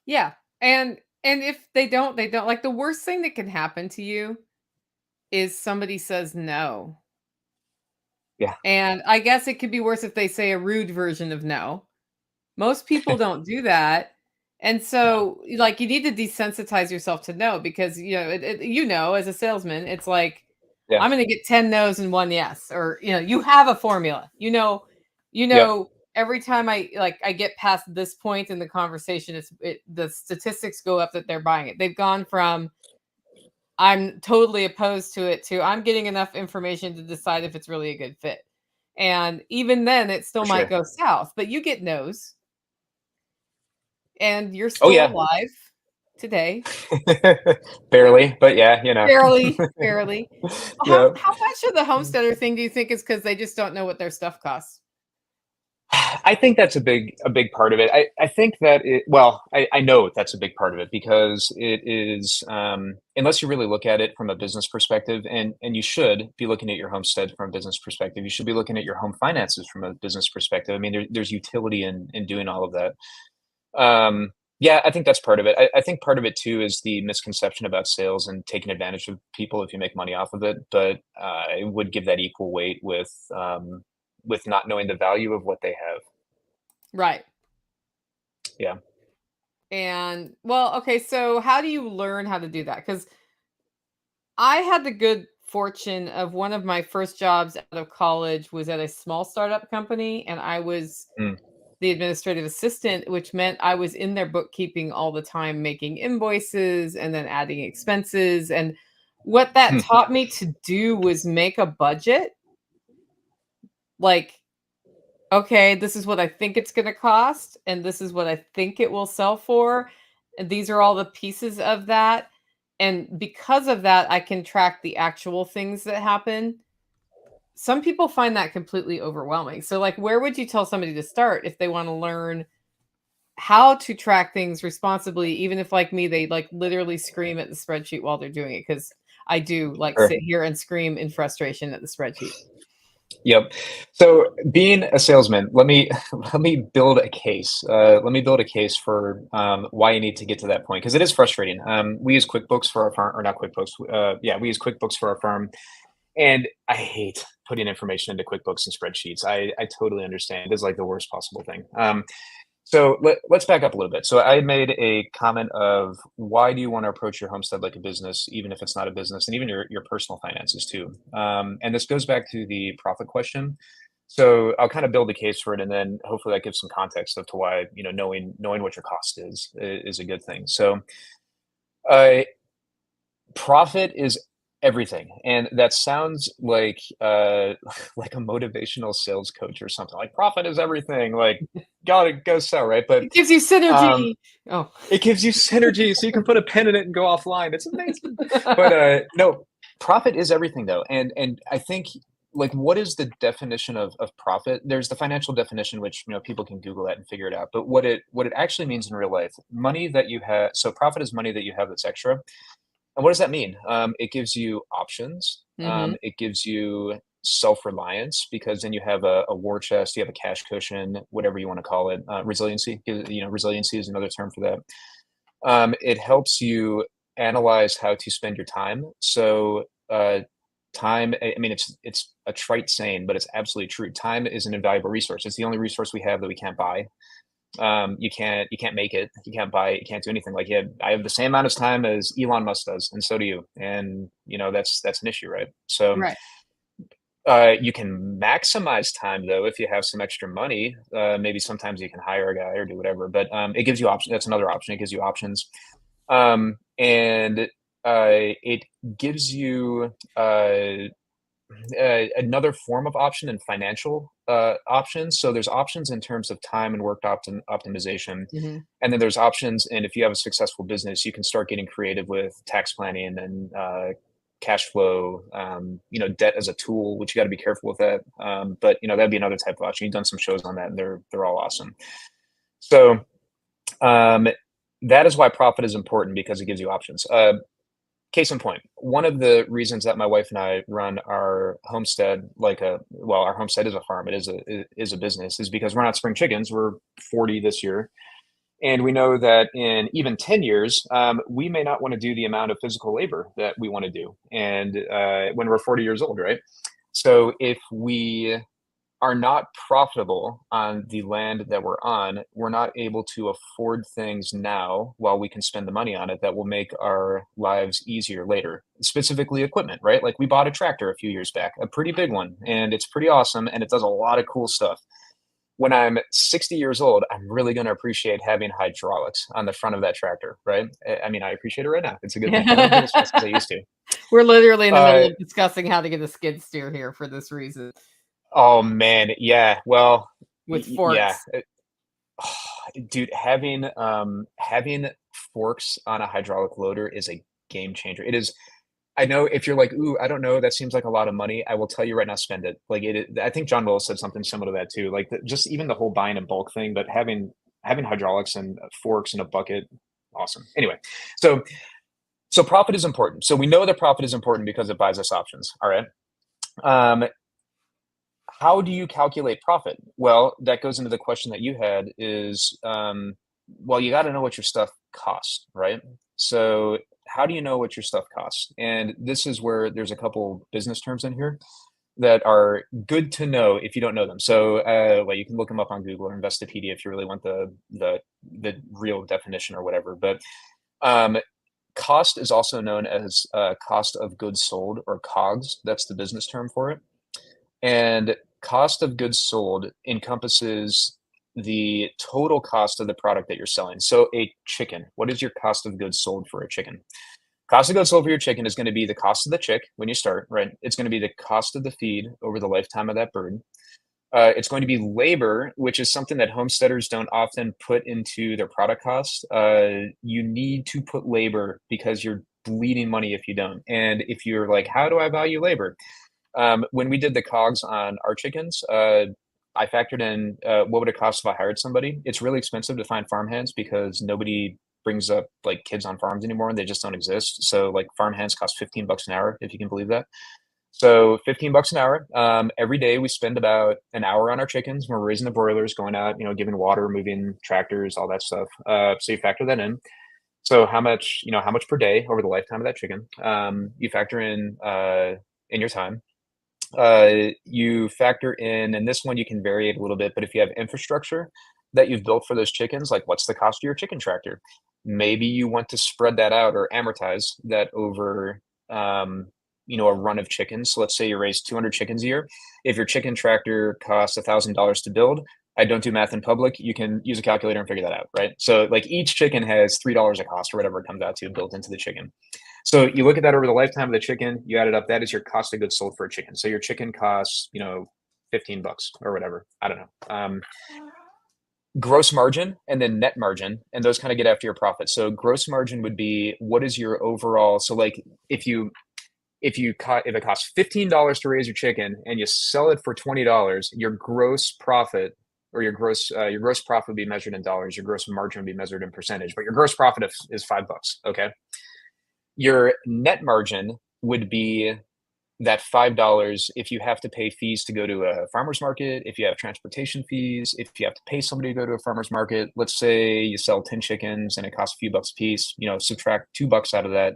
[SPEAKER 1] yeah. And if they don't, they don't. Like the worst thing that can happen to you is somebody says no.
[SPEAKER 2] Yeah.
[SPEAKER 1] And I guess it could be worse if they say a rude version of no. Most people don't do that. And
[SPEAKER 2] No.
[SPEAKER 1] so, like, you need to desensitize yourself to no because, as a salesman, it's like,
[SPEAKER 2] Yeah.
[SPEAKER 1] I'm going to get 10 no's and one yes. Or, you have a formula.
[SPEAKER 2] Yep.
[SPEAKER 1] Every time I get past this point in the conversation, the statistics go up that they're buying it. They've gone from I'm totally opposed to it to I'm getting enough information to decide if it's really a good fit. And even then, it still
[SPEAKER 2] For
[SPEAKER 1] might
[SPEAKER 2] sure.
[SPEAKER 1] go south, but you get no's and you're
[SPEAKER 2] Oh
[SPEAKER 1] still
[SPEAKER 2] yeah.
[SPEAKER 1] alive today.
[SPEAKER 2] Barely, but yeah,
[SPEAKER 1] Barely, barely. How
[SPEAKER 2] Yeah.
[SPEAKER 1] how much of the homesteader thing do you think is because they just don't know what their stuff costs?
[SPEAKER 2] I think that's a big part of it. I think that I know that's a big part of it because it is unless you really look at it from a business perspective, and you should be looking at your homestead from a business perspective. You should be looking at your home finances from a business perspective. I mean, there's utility in doing all of that. Yeah, I think that's part of it. I think part of it too is the misconception about sales and taking advantage of people if you make money off of it. But I would give that equal weight with not knowing the value of what they have.
[SPEAKER 1] Right.
[SPEAKER 2] Yeah.
[SPEAKER 1] And well, okay, so how do you learn how to do that? Because I had the good fortune of one of my first jobs out of college was at a small startup company, and I was
[SPEAKER 2] Mm,
[SPEAKER 1] the administrative assistant, which meant I was in their bookkeeping all the time, making invoices and then adding expenses. And what that
[SPEAKER 2] hmm,
[SPEAKER 1] taught me to do was make a budget. Like, okay, this is what I think it's going to cost, and this is what I think it will sell for. And these are all the pieces of that. And because of that, I can track the actual things that happen. Some people find that completely overwhelming. So, like, where would you tell somebody to start if they want to learn how to track things responsibly, even if like me, they like literally scream at the spreadsheet while they're doing it because I do like
[SPEAKER 2] sure.
[SPEAKER 1] sit here and scream in frustration at the spreadsheet.
[SPEAKER 2] Yep. So being a salesman, let me let me build a case. Let me build a case for why you need to get to that point because it is frustrating. We use QuickBooks for our farm, or not QuickBooks. Yeah, we use QuickBooks for our farm, and I hate putting information into QuickBooks and spreadsheets. I totally understand. It's like the worst possible thing. So let's back up a little bit. So I made a comment of why do you want to approach your homestead like a business, even if it's not a business, and even your personal finances too. And this goes back to the profit question. So I'll kind of build a case for it, and then hopefully that gives some context of to why knowing what your cost is a good thing. So uh, profit is everything, and that sounds like like a motivational sales coach or something. Like profit is everything. Like gotta go sell, right? But
[SPEAKER 1] It gives you
[SPEAKER 2] um,
[SPEAKER 1] synergy. Oh.
[SPEAKER 2] it gives you synergy, so you can put a pin in it and go offline. It's amazing. But no, profit is everything though, and I think like what is the definition of profit? There's the financial definition, which people can Google that and figure it out. But what it actually means in real life, money that you have. So profit is money that you have that's extra. And what does that mean? It gives you options.
[SPEAKER 1] Hmm.
[SPEAKER 2] It gives you self-reliance because then you have a war chest, you have a cash cushion, whatever you want to call it. Resiliency, resiliency is another term for that. It helps you analyze how to spend your time. So, time. I mean, it's a trite saying, but it's absolutely true. Time is an invaluable resource. It's the only resource we have that we can't buy. You can't make it. You can't buy it. You can't do anything. Like I have the same amount of time as Elon Musk does, and so do you. And that's an issue, right? So
[SPEAKER 1] Right.
[SPEAKER 2] you can maximize time though if you have some extra money. Maybe sometimes you can hire a guy or do whatever, but it gives you options. That's another option. It gives you options, and it gives you another form of option and financial options. So there's options in terms of time and work optimization,
[SPEAKER 1] Hmm.
[SPEAKER 2] and then there's options. And if you have a successful business, you can start getting creative with tax planning and cash flow. Debt as a tool, which you got to be careful with that. But that'd be another type of option. You've done some shows on that, and they're all awesome. So um, that is why profit is important because it gives you options. Case in point, one of the reasons that my wife and I run our homestead our homestead is a farm, it is a business, is because we're not spring chickens. We're 40 this year. And we know that in even 10 years, we may not want to do the amount of physical labor that we want to do. And when we're 40 years old, right? So if we are not profitable on the land that we're on, we're not able to afford things now while we can spend the money on it that will make our lives easier later. Specifically equipment, right? Like we bought a tractor a few years back, a pretty big one, and it's pretty awesome and it does a lot of cool stuff. When I'm 60 years old, I'm really going to appreciate having hydraulics on the front of that tractor, right? I mean, I appreciate it right now. It's a good thing. I don't do it as fast as I used to.
[SPEAKER 1] We're literally in the middle
[SPEAKER 2] Uh,
[SPEAKER 1] of discussing how to get a skid steer here for this reason
[SPEAKER 2] oh man, yeah. Well,
[SPEAKER 1] with
[SPEAKER 2] yeah.
[SPEAKER 1] forks.
[SPEAKER 2] Dude, having forks on a hydraulic loader is a game changer. It is. I know if you're like, ooh, I don't know, that seems like a lot of money. I will tell you right now, spend it. Like I think John Willis said something similar to that too. Like just even the whole buying in bulk thing, but having hydraulics and forks in a bucket, awesome. Anyway, so profit is important. So we know that profit is important because it buys us options. All right. Um, how do you calculate profit? Well, that goes into the question that you had is, well, you got to know what your stuff costs, right? So how do you know what your stuff costs? And this is where there's a couple business terms in here that are good to know if you don't know them. So, well, you can look them up on Google or Investopedia if you really want the real definition or whatever. But um, cost is also known as cost of goods sold, or COGS. That's the business term for it. And cost of goods sold encompasses the total cost of the product that you're selling. So a chicken, what is your cost of goods sold for a chicken? Cost of goods sold for your chicken is going to be the cost of the chick when you start, right? It's going to be the cost of the feed over the lifetime of that bird. It's going to be labor, which is something that homesteaders don't often put into their product costs. You need to put labor because you're bleeding money if you don't. And if you're like, how do I value labor? When we did the COGS on our chickens, I factored in what would it cost if I hired somebody. It's really expensive to find farmhands because nobody brings up like kids on farms anymore, and they just don't exist. So like farmhands cost $15 an hour, if you can believe that. So $15 an hour. Every day we spend about an hour on our chickens. We're raising the broilers, going out, giving water, moving tractors, all that stuff. So you factor that in. So how much per day over the lifetime of that chicken? You factor in your time. You factor in, and this one you can vary it a little bit, but if you have infrastructure that you've built for those chickens, like what's the cost of your chicken tractor? Maybe you want to spread that out or amortize that over, a run of chickens. So let's say you raise 200 chickens a year. If your chicken tractor costs $1,000 to build, I don't do math in public. You can use a calculator and figure that out, right? So like each chicken has $3 a cost or whatever it comes out to built into the chicken. So you look at that over the lifetime of the chicken, you add it up, that is your cost of goods sold for a chicken. So your chicken costs, $15 or whatever. I don't know. Gross margin and then net margin, and those kind of get after your profit. So gross margin would be what is your overall. So like if it costs $15 to raise your chicken and you sell it for $20, your gross profit or your gross profit would be measured in dollars. Your gross margin would be measured in percentage, but your gross profit is $5. Okay. Your net margin would be that $5 if you have to pay fees to go to a farmer's market, if you have transportation fees, if you have to pay somebody to go to a farmer's market. Let's say you sell 10 chickens and it costs a few bucks a piece, subtract $2 out of that.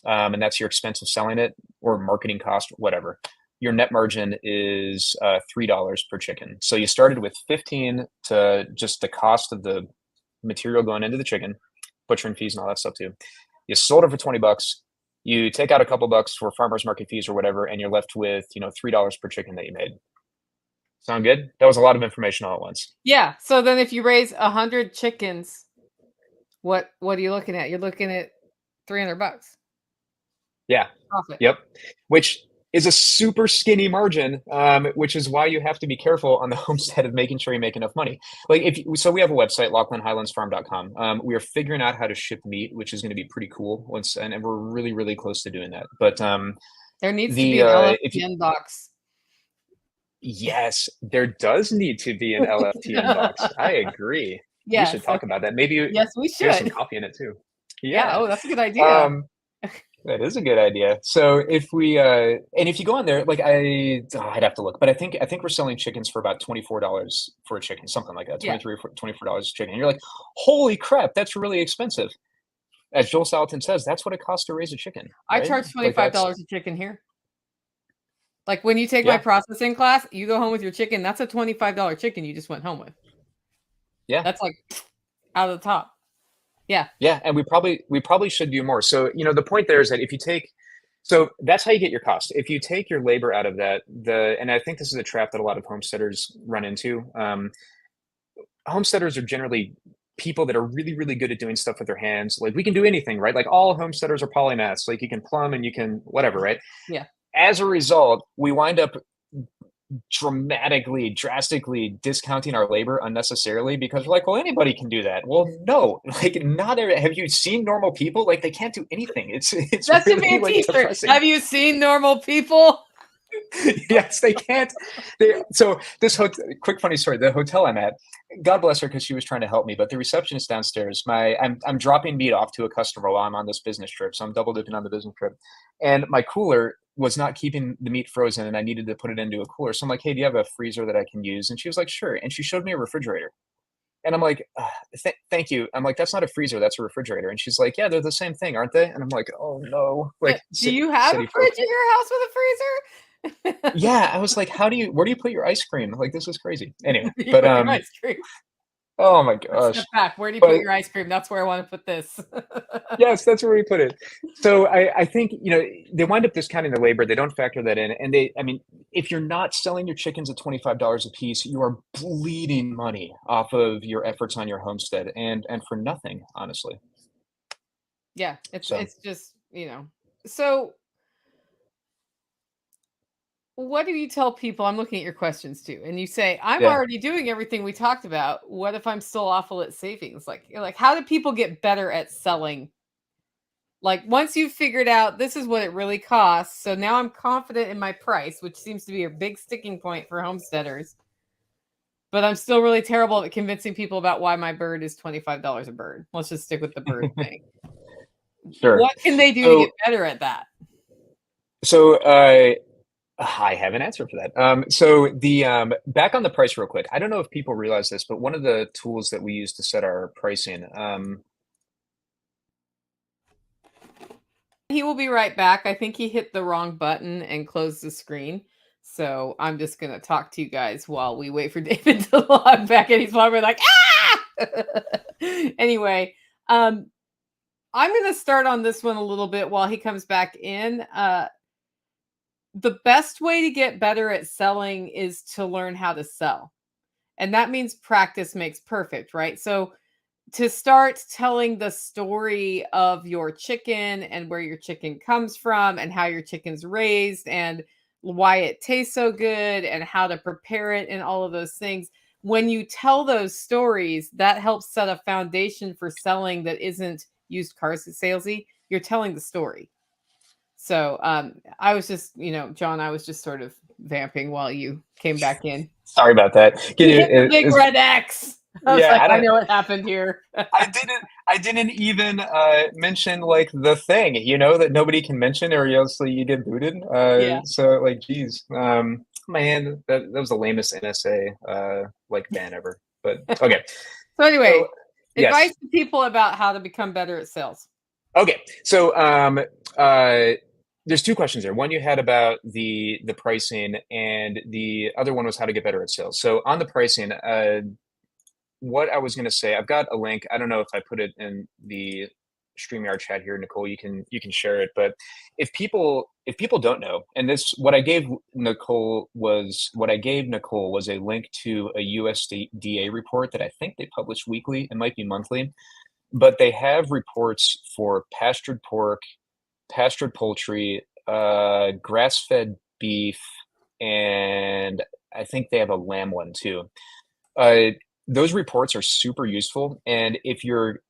[SPEAKER 2] And that's your expense of selling it or marketing cost, whatever. your net margin is $3 per chicken. So you started with 15 to just the cost of the material going into the chicken, butchering fees and all that stuff too. You sold it for $20. You take out a couple bucks for farmers market fees or whatever, and you're left with, $3 per chicken that you made. Sound good? That was a lot of information all at once.
[SPEAKER 1] Yeah. So then if you raise 100 chickens, what are you looking at? You're looking at $300
[SPEAKER 2] Yeah.
[SPEAKER 1] profit.
[SPEAKER 2] Yep. Which is a super skinny margin, which is why you have to be careful on the homestead of making sure you make enough money. Like so we have a website, LaughlinHighlandsFarm.com. We are figuring out how to ship meat, which is going to be pretty cool and we're really, really close to doing that. But
[SPEAKER 1] there needs to be an
[SPEAKER 2] if you,
[SPEAKER 1] LFTN box.
[SPEAKER 2] yes, there does need to be an LFTN box. I agree. We
[SPEAKER 1] Yes.
[SPEAKER 2] should talk about that. Maybe
[SPEAKER 1] yes, we
[SPEAKER 2] get some
[SPEAKER 1] should.
[SPEAKER 2] coffee in it too.
[SPEAKER 1] Yeah.
[SPEAKER 2] Yeah.
[SPEAKER 1] Oh, that's a good idea.
[SPEAKER 2] That is a good idea. So if we and if you go on there, like I'd have to look, but I think we're selling chickens for about $24 for a chicken, something like that,
[SPEAKER 1] Yeah.
[SPEAKER 2] 23 or $24 a chicken. And you're like, holy crap, that's really expensive. As Joel Salatin says, that's what it costs to raise a chicken.
[SPEAKER 1] I
[SPEAKER 2] Right?
[SPEAKER 1] charge
[SPEAKER 2] Like
[SPEAKER 1] $25 a chicken here. Like when you take my
[SPEAKER 2] yeah,
[SPEAKER 1] processing class, you go home with your chicken. That's a $25 chicken you just went home with.
[SPEAKER 2] yeah.
[SPEAKER 1] That's like out of the top. Yeah.
[SPEAKER 2] Yeah, and we probably should do more. So, the point there is that so that's how you get your cost. If you take your labor out of that, and I think this is a trap that a lot of homesteaders run into. Homesteaders are generally people that are really, really good at doing stuff with their hands. Like we can do anything, right? Like all homesteaders are polymaths. Like you can plumb and you can whatever, right?
[SPEAKER 1] Yeah.
[SPEAKER 2] As a result, we wind up drastically discounting our labor unnecessarily because we're like, well, anybody can do that. Well, no, like have you seen normal people? Like they can't do anything. It's
[SPEAKER 1] That should
[SPEAKER 2] really
[SPEAKER 1] be a
[SPEAKER 2] like
[SPEAKER 1] t-shirt.
[SPEAKER 2] depressing.
[SPEAKER 1] Have you seen normal people?
[SPEAKER 2] Yes, they can't. So this quick funny story. The hotel I'm at, God bless her because she was trying to help me, but the receptionist downstairs, I'm dropping meat off to a customer while I'm on this business trip. So I'm double dipping on the business trip. And my cooler was not keeping the meat frozen and I needed to put it into a cooler. So I'm like, hey, do you have a freezer that I can use? And she was like, sure. And she showed me a refrigerator. And I'm like, thank you. I'm like, that's not a freezer, that's a refrigerator. And she's like, yeah, they're the same thing, aren't they? And I'm like, oh no. Like,
[SPEAKER 1] do you have a fridge in your house with a freezer?
[SPEAKER 2] Yeah, I was like, where do you put your ice cream? Like, this is crazy. Anyway, but
[SPEAKER 1] ice cream.
[SPEAKER 2] oh my gosh.
[SPEAKER 1] Step back. Where do you put your ice cream? That's where I want to put this.
[SPEAKER 2] Yes, that's where we put it. So I think, they wind up discounting the labor. They don't factor that in. And if you're not selling your chickens at $25 a piece, you are bleeding money off of your efforts on your homestead and for nothing, honestly.
[SPEAKER 1] Yeah, it's just, So what do you tell people? I'm looking at your questions too. And you say, I'm already doing everything we talked about. What if I'm still awful at savings? Like how do people get better at selling? Like once you've figured out this is what it really costs. So now I'm confident in my price, which seems to be a big sticking point for homesteaders. But I'm still really terrible at convincing people about why my bird is $25 a bird. Let's just stick with the bird thing.
[SPEAKER 2] Sure.
[SPEAKER 1] What can they do to get better at that?
[SPEAKER 2] So I have an answer for that. So the back on the price real quick. I don't know if people realize this, but one of the tools that we use to set our pricing.
[SPEAKER 1] He will be right back. I think he hit the wrong button and closed the screen. So I'm just going to talk to you guys while we wait for David to log back in. He's probably like, ah! Anyway, I'm going to start on this one a little bit while he comes back in. The best way to get better at selling is to learn how to sell. And that means practice makes perfect, right? So to start telling the story of your chicken and where your chicken comes from and how your chicken's raised and why it tastes so good and how to prepare it and all of those things. When you tell those stories, that helps set a foundation for selling that isn't used car salesy. You're telling the story. So I was just, John, I was just sort of vamping while you came back in.
[SPEAKER 2] Sorry about that.
[SPEAKER 1] You hit the big red X. I was like, I know what happened here.
[SPEAKER 2] I didn't even mention like the thing, that nobody can mention or else you get booted. So like, geez, man, that was the lamest NSA like ban ever. But okay.
[SPEAKER 1] So anyway, advice to people about how to become better at sales.
[SPEAKER 2] Okay, so there's two questions there. One you had about the pricing, and the other one was how to get better at sales. So on the pricing, what I was going to say, I've got a link. I don't know if I put it in the StreamYard chat here, Nicole. You can share it. But if people don't know, and this what I gave Nicole was a link to a USDA report that I think they publish weekly. It might be monthly, but they have reports for pastured pork, pastured poultry, grass-fed beef, and I think they have a lamb one too. Uh, those reports are super useful, and if you're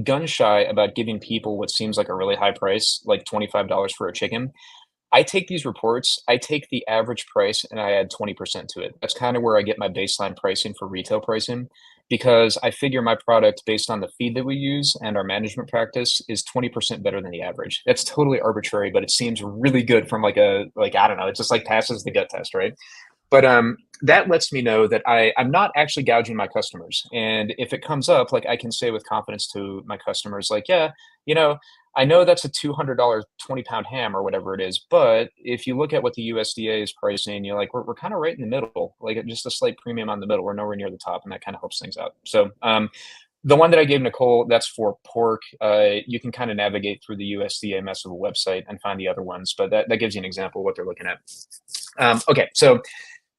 [SPEAKER 2] gun shy about giving people what seems like a really high price, like $25 for a chicken, I take these reports, I take the average price, and I add 20% to it. That's kind of where I get my baseline pricing for retail pricing, because I figure my product, based on the feed that we use and our management practice, is 20% better than the average. That's totally arbitrary, but it seems really good from like I don't know, it just like passes the gut test, right? But that lets me know that I'm not actually gouging my customers. And if it comes up, like I can say with confidence to my customers, like, yeah, you know, I know that's a $200 20-pound ham or whatever it is, but if you look at what the USDA is pricing, you're like, we're kind of right in the middle, like just a slight premium on the middle. We're nowhere near the top, and that kind of helps things out. So the one that I gave Nicole, that's for pork. You can kind of navigate through the USDA mess of a website and find the other ones, but that gives you an example of what they're looking at. Okay, so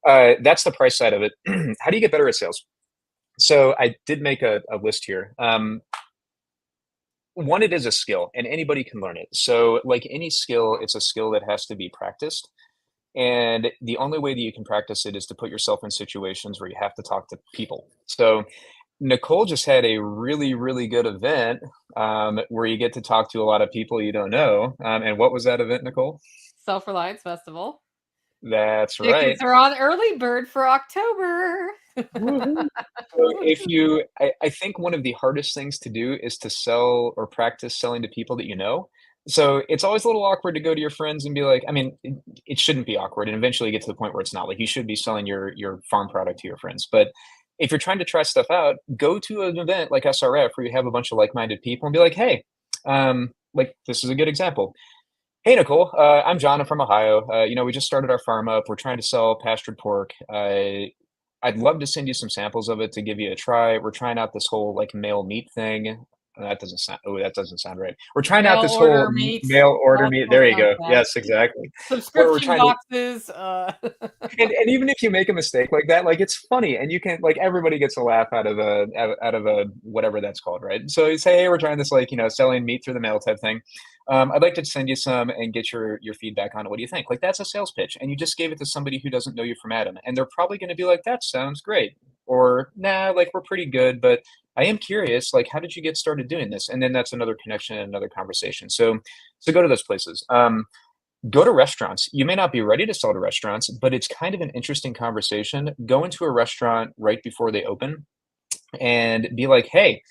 [SPEAKER 2] that's the price side of it. How do you get better at sales? So I did make a list here. One, it is a skill, and anybody can learn it. So, like any skill, it's a skill that has to be practiced. And the only way that you can practice it is to put yourself in situations where you have to talk to people. So, Nicole just had a really, really good event where you get to talk to a lot of people you don't know. And what was that event, Nicole?
[SPEAKER 1] Self-Reliance Festival.
[SPEAKER 2] That's right.
[SPEAKER 1] Tickets are on early bird for October.
[SPEAKER 2] Woohoo. So I think one of the hardest things to do is to sell or practice selling to people that you know. So it's always a little awkward to go to your friends and be like, I mean, it shouldn't be awkward, and eventually get to the point where it's not. Like you should be selling your farm product to your friends. But if you're trying to try stuff out, go to an event like SRF where you have a bunch of like-minded people and be like, hey, like this is a good example. Hey, Nicole, I'm John. I'm from Ohio. We just started our farm up. We're trying to sell pastured pork. I'd love to send you some samples of it to give you a try. We're trying out this whole like mail meat thing. That doesn't sound right. We're trying out
[SPEAKER 1] Mail
[SPEAKER 2] this whole
[SPEAKER 1] order meats,
[SPEAKER 2] mail order meat. There you
[SPEAKER 1] multiple
[SPEAKER 2] go.
[SPEAKER 1] contact,
[SPEAKER 2] Yes, exactly. Where we're
[SPEAKER 1] subscription
[SPEAKER 2] trying to,
[SPEAKER 1] boxes.
[SPEAKER 2] and even if you make a mistake like that, like it's funny, and you can like everybody gets a laugh out of a whatever that's called, right? So you say, hey, we're trying this like selling meat through the mail type thing. I'd like to send you some and get your feedback on it. What do you think? Like that's a sales pitch, and you just gave it to somebody who doesn't know you from Adam, and they're probably going to be like, that sounds great, or nah, like we're pretty good, but I am curious, like how did you get started doing this? And then that's another connection and another conversation. So go to those places. Go to restaurants. You may not be ready to sell to restaurants, but it's kind of an interesting conversation. Go into a restaurant right before they open and be like, hey,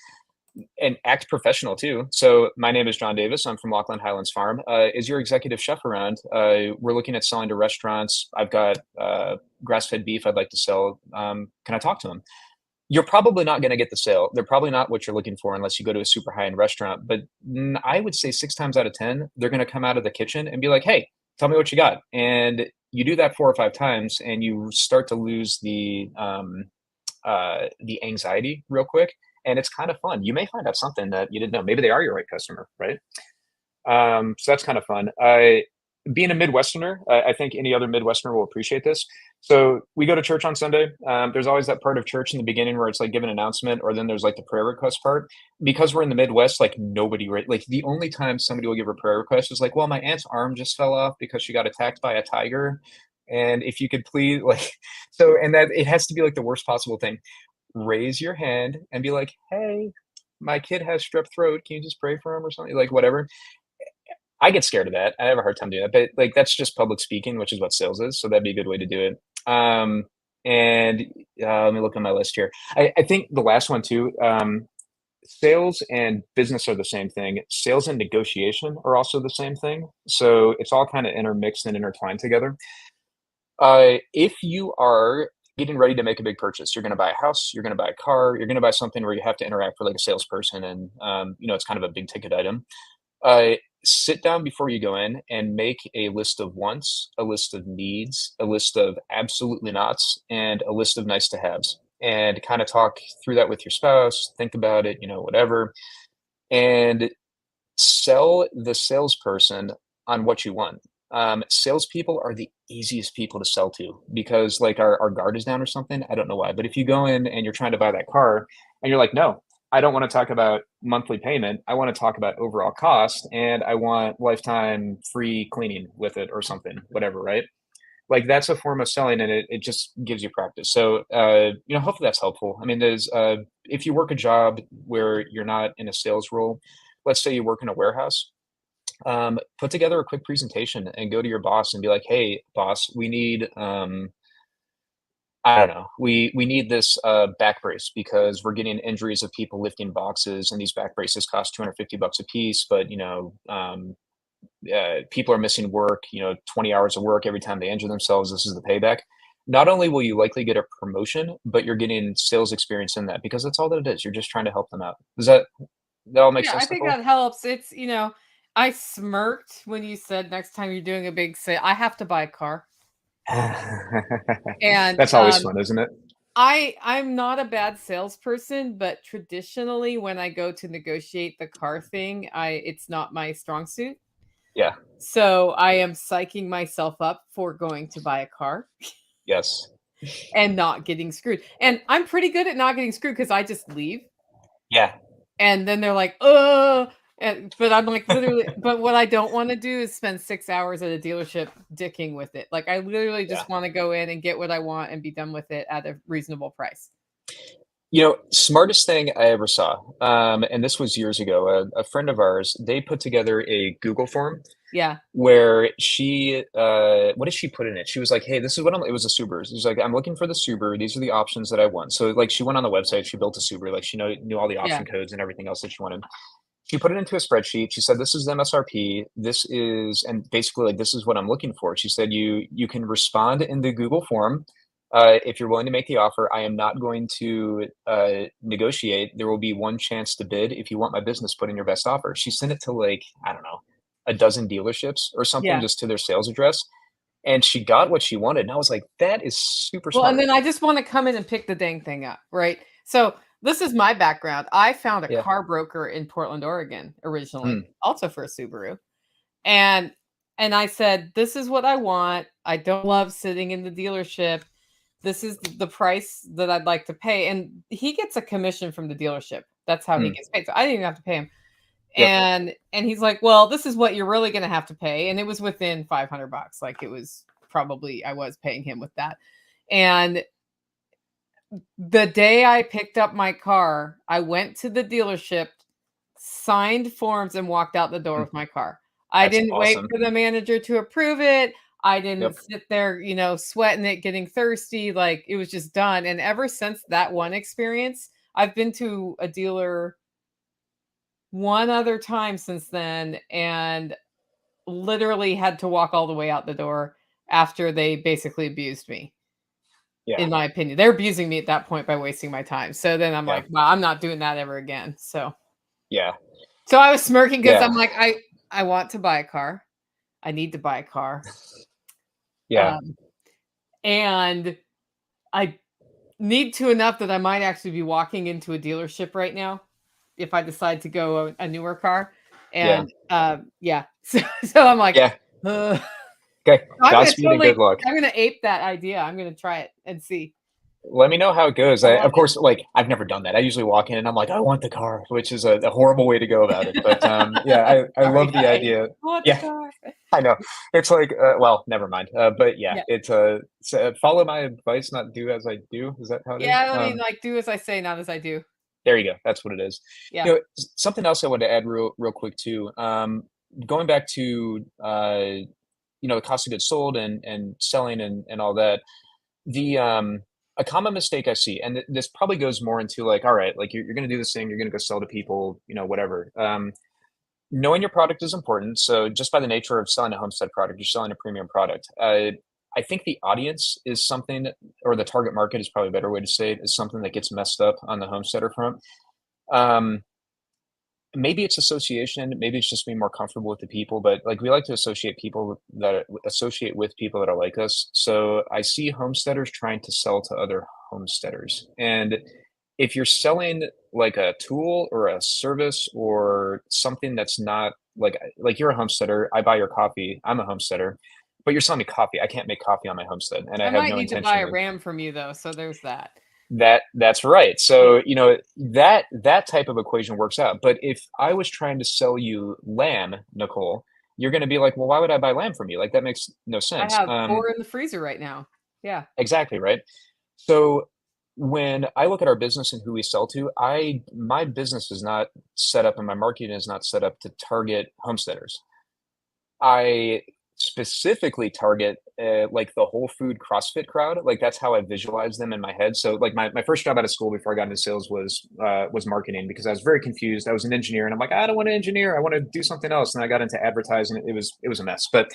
[SPEAKER 2] and act professional too. So my name is John Davis. I'm from Laughlin Farm. Is your executive chef around? We're looking at selling to restaurants. I've got grass-fed beef I'd like to sell. Can I talk to them? You're probably not going to get the sale. They're probably not what you're looking for unless you go to a super high-end restaurant. But I would say 6 times out of 10, they're going to come out of the kitchen and be like, "Hey, tell me what you got." And you do that 4 or 5 times, and you start to lose the anxiety real quick, and it's kind of fun. You may find out something that you didn't know. Maybe they are your right customer, right? So that's kind of fun. Being a Midwesterner, I think any other Midwesterner will appreciate this. So we go to church on Sunday. There's always that part of church in the beginning where it's like give an announcement, or then there's like the prayer request part. Because we're in the Midwest, like like the only time somebody will give a prayer request is like, well, my aunt's arm just fell off because she got attacked by a tiger. And if you could please, like, so, and that it has to be like the worst possible thing. Raise your hand and be like, hey, my kid has strep throat. Can you just pray for him or something? Like, whatever. I get scared of that. I have a hard time doing that, but like that's just public speaking, which is what sales is. So that'd be a good way to do it. And let me look on my list here. I think the last one too. Sales and business are the same thing. Sales and negotiation are also the same thing. So it's all kind of intermixed and intertwined together. If you are getting ready to make a big purchase, you're going to buy a house, you're going to buy a car, you're going to buy something where you have to interact with like a salesperson, and it's kind of a big ticket item. sit down before you go in and make a list of wants, a list of needs, a list of absolutely nots, and a list of nice to haves. And kind of talk through that with your spouse, think about it, whatever, and sell the salesperson on what you want. Salespeople are the easiest people to sell to because like our guard is down or something. I don't know why, but if you go in and you're trying to buy that car and you're like, no, I don't want to talk about monthly payment. I want to talk about overall cost and I want lifetime free cleaning with it or something, whatever, right? Like that's a form of selling and it just gives you practice. So, hopefully that's helpful. I mean, if you work a job where you're not in a sales role, let's say you work in a warehouse, put together a quick presentation and go to your boss and be like, "Hey, boss, we need, I don't know, we need this back brace because we're getting injuries of people lifting boxes, and these back braces cost $250 a piece. But people are missing work, 20 hours of work every time they injure themselves. This is the payback." Not only will you likely get a promotion, but you're getting sales experience in that because that's all that it is. You're just trying to help them out. That all make
[SPEAKER 1] Yeah, I
[SPEAKER 2] sense,
[SPEAKER 1] think
[SPEAKER 2] Nicole?
[SPEAKER 1] that helps. I smirked when you said next time you're doing a big sale, I have to buy a car. And
[SPEAKER 2] That's always fun, isn't it?
[SPEAKER 1] I'm not a bad salesperson, but traditionally when I go to negotiate the car thing, I it's not my strong suit.
[SPEAKER 2] Yeah.
[SPEAKER 1] So I am psyching myself up for going to buy a car
[SPEAKER 2] Yes.
[SPEAKER 1] and not getting screwed. And I'm pretty good at not getting screwed because I just leave.
[SPEAKER 2] Yeah.
[SPEAKER 1] And then they're like, but I'm like, literally, but what I don't want to do is spend 6 hours at a dealership dicking with it. Like, I literally
[SPEAKER 2] Yeah.
[SPEAKER 1] just want to go in and get what I want and be done with it at a reasonable price.
[SPEAKER 2] Smartest thing I ever saw, and this was years ago, a friend of ours, they put together a Google form
[SPEAKER 1] Yeah.
[SPEAKER 2] where what did she put in it? She was like, "Hey, this is what it was a Subaru." She's like, "I'm looking for the Subaru. These are the options that I want." So like she went on the website, she built a Subaru, like she knew all the
[SPEAKER 1] Yeah.
[SPEAKER 2] option codes and everything else that she wanted. She put it into a spreadsheet. She said, "This is the MSRP. And basically like this is what I'm looking for." She said, "You can respond in the Google form. If you're willing to make the offer, I am not going to negotiate. There will be one chance to bid. If you want my business, put in your best offer." She sent it to like, I don't know, a dozen dealerships or something
[SPEAKER 1] Yeah.
[SPEAKER 2] just to their sales address. And she got what she wanted. And I was like, that is super
[SPEAKER 1] Well, and
[SPEAKER 2] smart.
[SPEAKER 1] then I just want to come in and pick the dang thing up, right? So this is my background. I found a
[SPEAKER 2] Yeah.
[SPEAKER 1] car broker in Portland, Oregon, originally,
[SPEAKER 2] Mm,
[SPEAKER 1] also for a Subaru. And I said, "This is what I want. I don't love sitting in the dealership. This is the price that I'd like to pay." And he gets a commission from the dealership. That's how he
[SPEAKER 2] mm,
[SPEAKER 1] gets paid. So I didn't even have to pay him.
[SPEAKER 2] yep.
[SPEAKER 1] And he's like, "Well, this is what you're really going to have to pay." And it was within $500. Like, it was probably, I was paying him with that. And the day I picked up my car, I went to the dealership, signed forms, and walked out the door
[SPEAKER 2] Mm,
[SPEAKER 1] with my car. I
[SPEAKER 2] that's
[SPEAKER 1] didn't wait
[SPEAKER 2] awesome.
[SPEAKER 1] for the manager to approve it. I didn't
[SPEAKER 2] Yep.
[SPEAKER 1] sit there, sweating it, getting thirsty. Like, it was just done. And ever since that one experience, I've been to a dealer one other time since then and literally had to walk all the way out the door after they basically abused me.
[SPEAKER 2] Yeah.
[SPEAKER 1] In my opinion, they're abusing me at that point by wasting my time. So then I'm
[SPEAKER 2] Yeah.
[SPEAKER 1] like, "Well, I'm not doing that ever again."
[SPEAKER 2] Yeah.
[SPEAKER 1] So I was smirking because
[SPEAKER 2] Yeah.
[SPEAKER 1] I'm like, I want to buy a car. I need to buy a car.
[SPEAKER 2] Yeah.
[SPEAKER 1] Um, and I need to enough that I might actually be walking into a dealership right now if I decide to go a newer car.
[SPEAKER 2] Yeah.
[SPEAKER 1] And yeah, so I'm like,
[SPEAKER 2] Yeah.
[SPEAKER 1] "Ugh."
[SPEAKER 2] Okay.
[SPEAKER 1] I'm gonna
[SPEAKER 2] Godspeed and good luck.
[SPEAKER 1] I'm gonna ape that idea. I'm gonna try it and see.
[SPEAKER 2] Let me know how it goes.
[SPEAKER 1] I
[SPEAKER 2] Of
[SPEAKER 1] want
[SPEAKER 2] course, like I've never done that. I usually walk in and I'm like, I want the car, which is a horrible way to go about it. But yeah, I
[SPEAKER 1] Sorry,
[SPEAKER 2] love the
[SPEAKER 1] guys.
[SPEAKER 2] idea.
[SPEAKER 1] I want the
[SPEAKER 2] Yeah,
[SPEAKER 1] car.
[SPEAKER 2] I know. It's like, well, never mind. But yeah,
[SPEAKER 1] Yeah.
[SPEAKER 2] follow my advice, not do as I do. Is that how it is?
[SPEAKER 1] Yeah, I mean, like, do as I say, not as I do.
[SPEAKER 2] There you go. That's what it is.
[SPEAKER 1] Yeah.
[SPEAKER 2] Something else I wanted to add real quick too. Going back to the cost of goods sold and selling and all that. The A common mistake I see, and this probably goes more into like, all right, like you're going to do this thing, you're going to go sell to people, whatever. Knowing your product is important. So just by the nature of selling a homestead product, you're selling a premium product. I think the audience is something, or the target market is probably a better way to say it, is something that gets messed up on the homesteader front. Um, maybe it's association, maybe it's just being more comfortable with the people, but like we like to associate people associate with people that are like us. So I see homesteaders trying to sell to other homesteaders. And if you're selling like a tool or a service or something that's not like you're a homesteader, I buy your coffee, I'm a homesteader, but you're selling me coffee. I can't make coffee on my homestead, and I
[SPEAKER 1] I
[SPEAKER 2] have
[SPEAKER 1] might
[SPEAKER 2] no
[SPEAKER 1] need to buy
[SPEAKER 2] intention
[SPEAKER 1] a
[SPEAKER 2] of
[SPEAKER 1] ram from you though, so there's that.
[SPEAKER 2] that's right.
[SPEAKER 1] Yeah.
[SPEAKER 2] So, that type of equation works out. But if I was trying to sell you lamb, Nicole, you're going to be like, well, why would I buy lamb from you? Like that makes no
[SPEAKER 1] I
[SPEAKER 2] sense.
[SPEAKER 1] have 4 in the freezer right now. Yeah.
[SPEAKER 2] Exactly, right? So when I look at our business and who we sell to, my business is not set up and my marketing is not set up to target homesteaders. I specifically target, like, the whole food CrossFit crowd, like, that's how I visualize them in my head, so, like, my first job out of school before I got into sales was marketing because I was very confused, I was an engineer, and I'm like, "I don't wanna engineer, I wanna do something else," and I got into advertising, it was a mess, but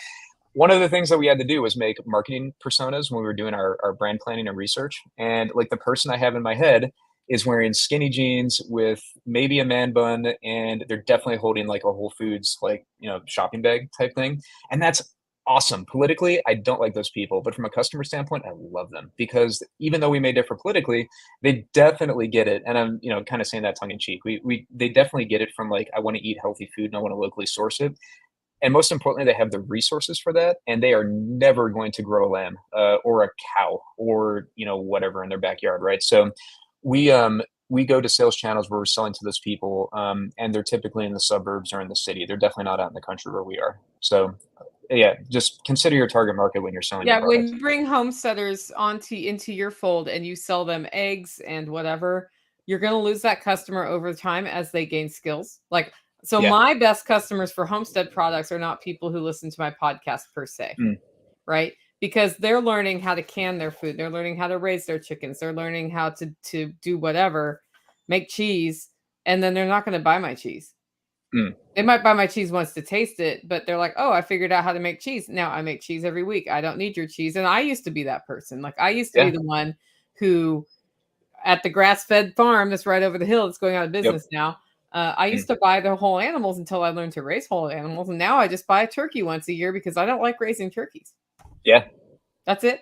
[SPEAKER 2] one of the things that we had to do was make marketing personas when we were doing our brand planning and research. And like the person I have in my head is wearing skinny jeans with maybe a man bun, and they're definitely holding like a Whole Foods, like, shopping bag type thing. And that's awesome. Politically, I don't like those people, but from a customer standpoint, I love them because even though we may differ politically, they definitely get it. And I'm, kind of saying that tongue in cheek. They definitely get it from like, I want to eat healthy food and I want to locally source it, and most importantly, they have the resources for that, and they are never going to grow a lamb or a cow or whatever in their backyard, right? So we go to sales channels where we're selling to those people, and they're typically in the suburbs or in the city. They're definitely not out in the country where we are. So yeah, just consider your target market when you're selling your
[SPEAKER 1] Yeah, when
[SPEAKER 2] products.
[SPEAKER 1] you bring homesteaders onto into your fold and you sell them eggs and whatever, you're going to lose that customer over time as they gain skills. Like, so
[SPEAKER 2] Yeah.
[SPEAKER 1] my best customers for homestead products are not people who listen to my podcast per se,
[SPEAKER 2] Mm,
[SPEAKER 1] right? Because they're learning how to can their food, they're learning how to raise their chickens, they're learning how to do whatever, make cheese, and then they're not going to buy my cheese.
[SPEAKER 2] mm.
[SPEAKER 1] They might buy my cheese once to taste it, but they're like, "Oh, I figured out how to make cheese. Now I make cheese every week. I don't need your cheese." And I used to be that person. Like I used to be
[SPEAKER 2] Yeah.
[SPEAKER 1] the one who at the grass-fed farm that's right over the hill that's going out of
[SPEAKER 2] Yep.
[SPEAKER 1] business now. I
[SPEAKER 2] Mm.
[SPEAKER 1] used to buy the whole animals until I learned to raise whole animals, and now I just buy a turkey once a year because I don't like raising turkeys.
[SPEAKER 2] Yeah.
[SPEAKER 1] That's it.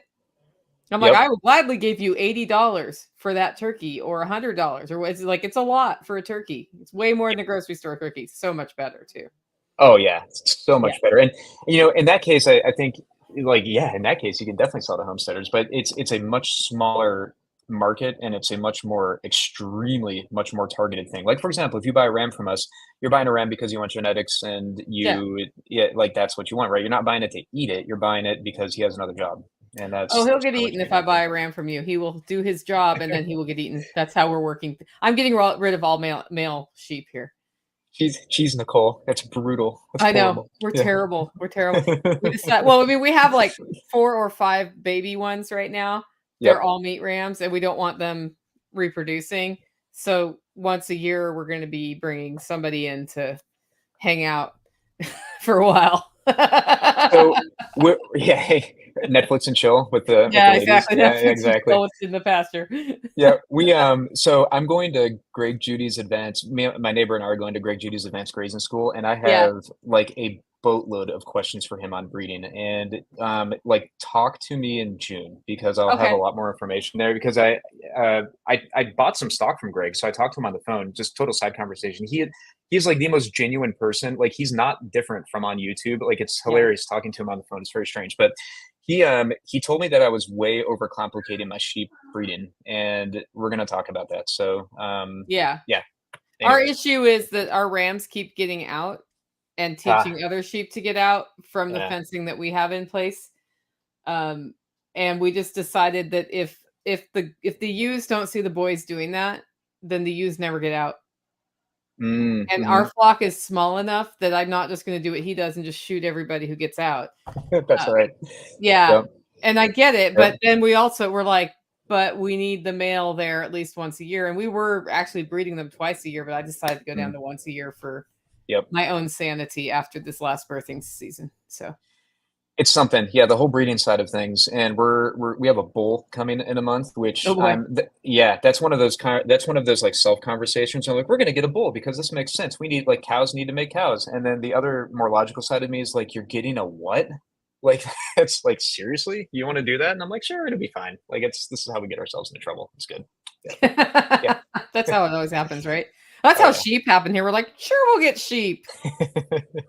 [SPEAKER 1] I'm like,
[SPEAKER 2] Yep.
[SPEAKER 1] I would gladly give you $80 for that turkey or $100 or it's like it's a lot for a turkey. It's way more than a grocery store turkey. So much better too.
[SPEAKER 2] Oh yeah, it's so
[SPEAKER 1] Yeah.
[SPEAKER 2] much better. And in that case, I think like yeah, in that case, you can definitely sell to homesteaders, but it's a much smaller market and it's a much more extremely much more targeted thing. Like for example, if you buy a ram from us, you're buying a ram because you want genetics and
[SPEAKER 1] Yeah.
[SPEAKER 2] yeah, like that's what you want, right? You're not buying it to eat it, you're buying it because he has another job. And
[SPEAKER 1] Oh,
[SPEAKER 2] that's
[SPEAKER 1] he'll
[SPEAKER 2] that's
[SPEAKER 1] get
[SPEAKER 2] kind of what
[SPEAKER 1] eaten
[SPEAKER 2] you're
[SPEAKER 1] if
[SPEAKER 2] getting
[SPEAKER 1] I
[SPEAKER 2] into.
[SPEAKER 1] buy a ram from you. He will do his job and then he will get eaten. That's how we're working. I'm getting rid of all male sheep here.
[SPEAKER 2] She's Nicole. That's brutal. That's
[SPEAKER 1] I know.
[SPEAKER 2] horrible.
[SPEAKER 1] We're
[SPEAKER 2] Yeah.
[SPEAKER 1] terrible. We're terrible. We decide well, I mean, we have like 4 or 5 baby ones right now. They're
[SPEAKER 2] Yep.
[SPEAKER 1] all meat rams and we don't want them reproducing. So once a year we're going to be bringing somebody in to hang out for a while.
[SPEAKER 2] So we're yeah, hey, Netflix and chill with the
[SPEAKER 1] Yeah,
[SPEAKER 2] ladies.
[SPEAKER 1] exactly.
[SPEAKER 2] Yeah,
[SPEAKER 1] That's
[SPEAKER 2] yeah,
[SPEAKER 1] what you
[SPEAKER 2] exactly.
[SPEAKER 1] call it in the pasture.
[SPEAKER 2] Yeah, so I'm going to Greg Judy's advanced my neighbor and I are going to Greg Judy's advanced grazing school, and I
[SPEAKER 1] Yeah.
[SPEAKER 2] have like a boatload of questions for him on breeding. And like talk to me in June because I'll have a
[SPEAKER 1] Okay.
[SPEAKER 2] lot more information there because I bought some stock from Greg, so I talked to him on the phone, just total side conversation. He's like the most genuine person. Like he's not different from on YouTube. Like it's
[SPEAKER 1] Yeah.
[SPEAKER 2] hilarious talking to him on the phone. It's very strange, but he told me that I was way overcomplicating my sheep breeding, and we're gonna talk about that. So
[SPEAKER 1] Yeah.
[SPEAKER 2] yeah.
[SPEAKER 1] Our
[SPEAKER 2] Anyways,
[SPEAKER 1] issue is that our rams keep getting out and
[SPEAKER 2] ah,
[SPEAKER 1] teaching other sheep to get out from the
[SPEAKER 2] yeah.
[SPEAKER 1] fencing that we have in place. Um, and we just decided that if the ewes don't see the boys doing that, then the ewes never get out. And our
[SPEAKER 2] Mm-hmm.
[SPEAKER 1] flock is small enough that I'm not just going to do what he does and just shoot everybody who gets out.
[SPEAKER 2] That's
[SPEAKER 1] Uh,
[SPEAKER 2] right.
[SPEAKER 1] yeah,
[SPEAKER 2] Yep.
[SPEAKER 1] and I get it,
[SPEAKER 2] Yep.
[SPEAKER 1] but then we also were like, but we need the male there at least once a year, and we were actually breeding them twice a year, but I decided to go down
[SPEAKER 2] Mm,
[SPEAKER 1] to once a year for
[SPEAKER 2] yep.
[SPEAKER 1] my own sanity after this last birthing season. So
[SPEAKER 2] It's something, yeah, the whole breeding side of things, and we have a bull coming in a month, which
[SPEAKER 1] Oh boy.
[SPEAKER 2] yeah, that's one of those like self conversations. I'm like, we're gonna get a bull because this makes sense. We need like cows need to make cows, and then the other more logical side of me is like, you're getting a what? Like, it's like seriously, you want to do that? And I'm like, sure, it'll be fine. Like, it's this is how we get ourselves into trouble. It's good. Yeah, yeah.
[SPEAKER 1] That's how it always happens, right? That's
[SPEAKER 2] Oh
[SPEAKER 1] how
[SPEAKER 2] yeah.
[SPEAKER 1] sheep happen here. We're like, sure, we'll get sheep.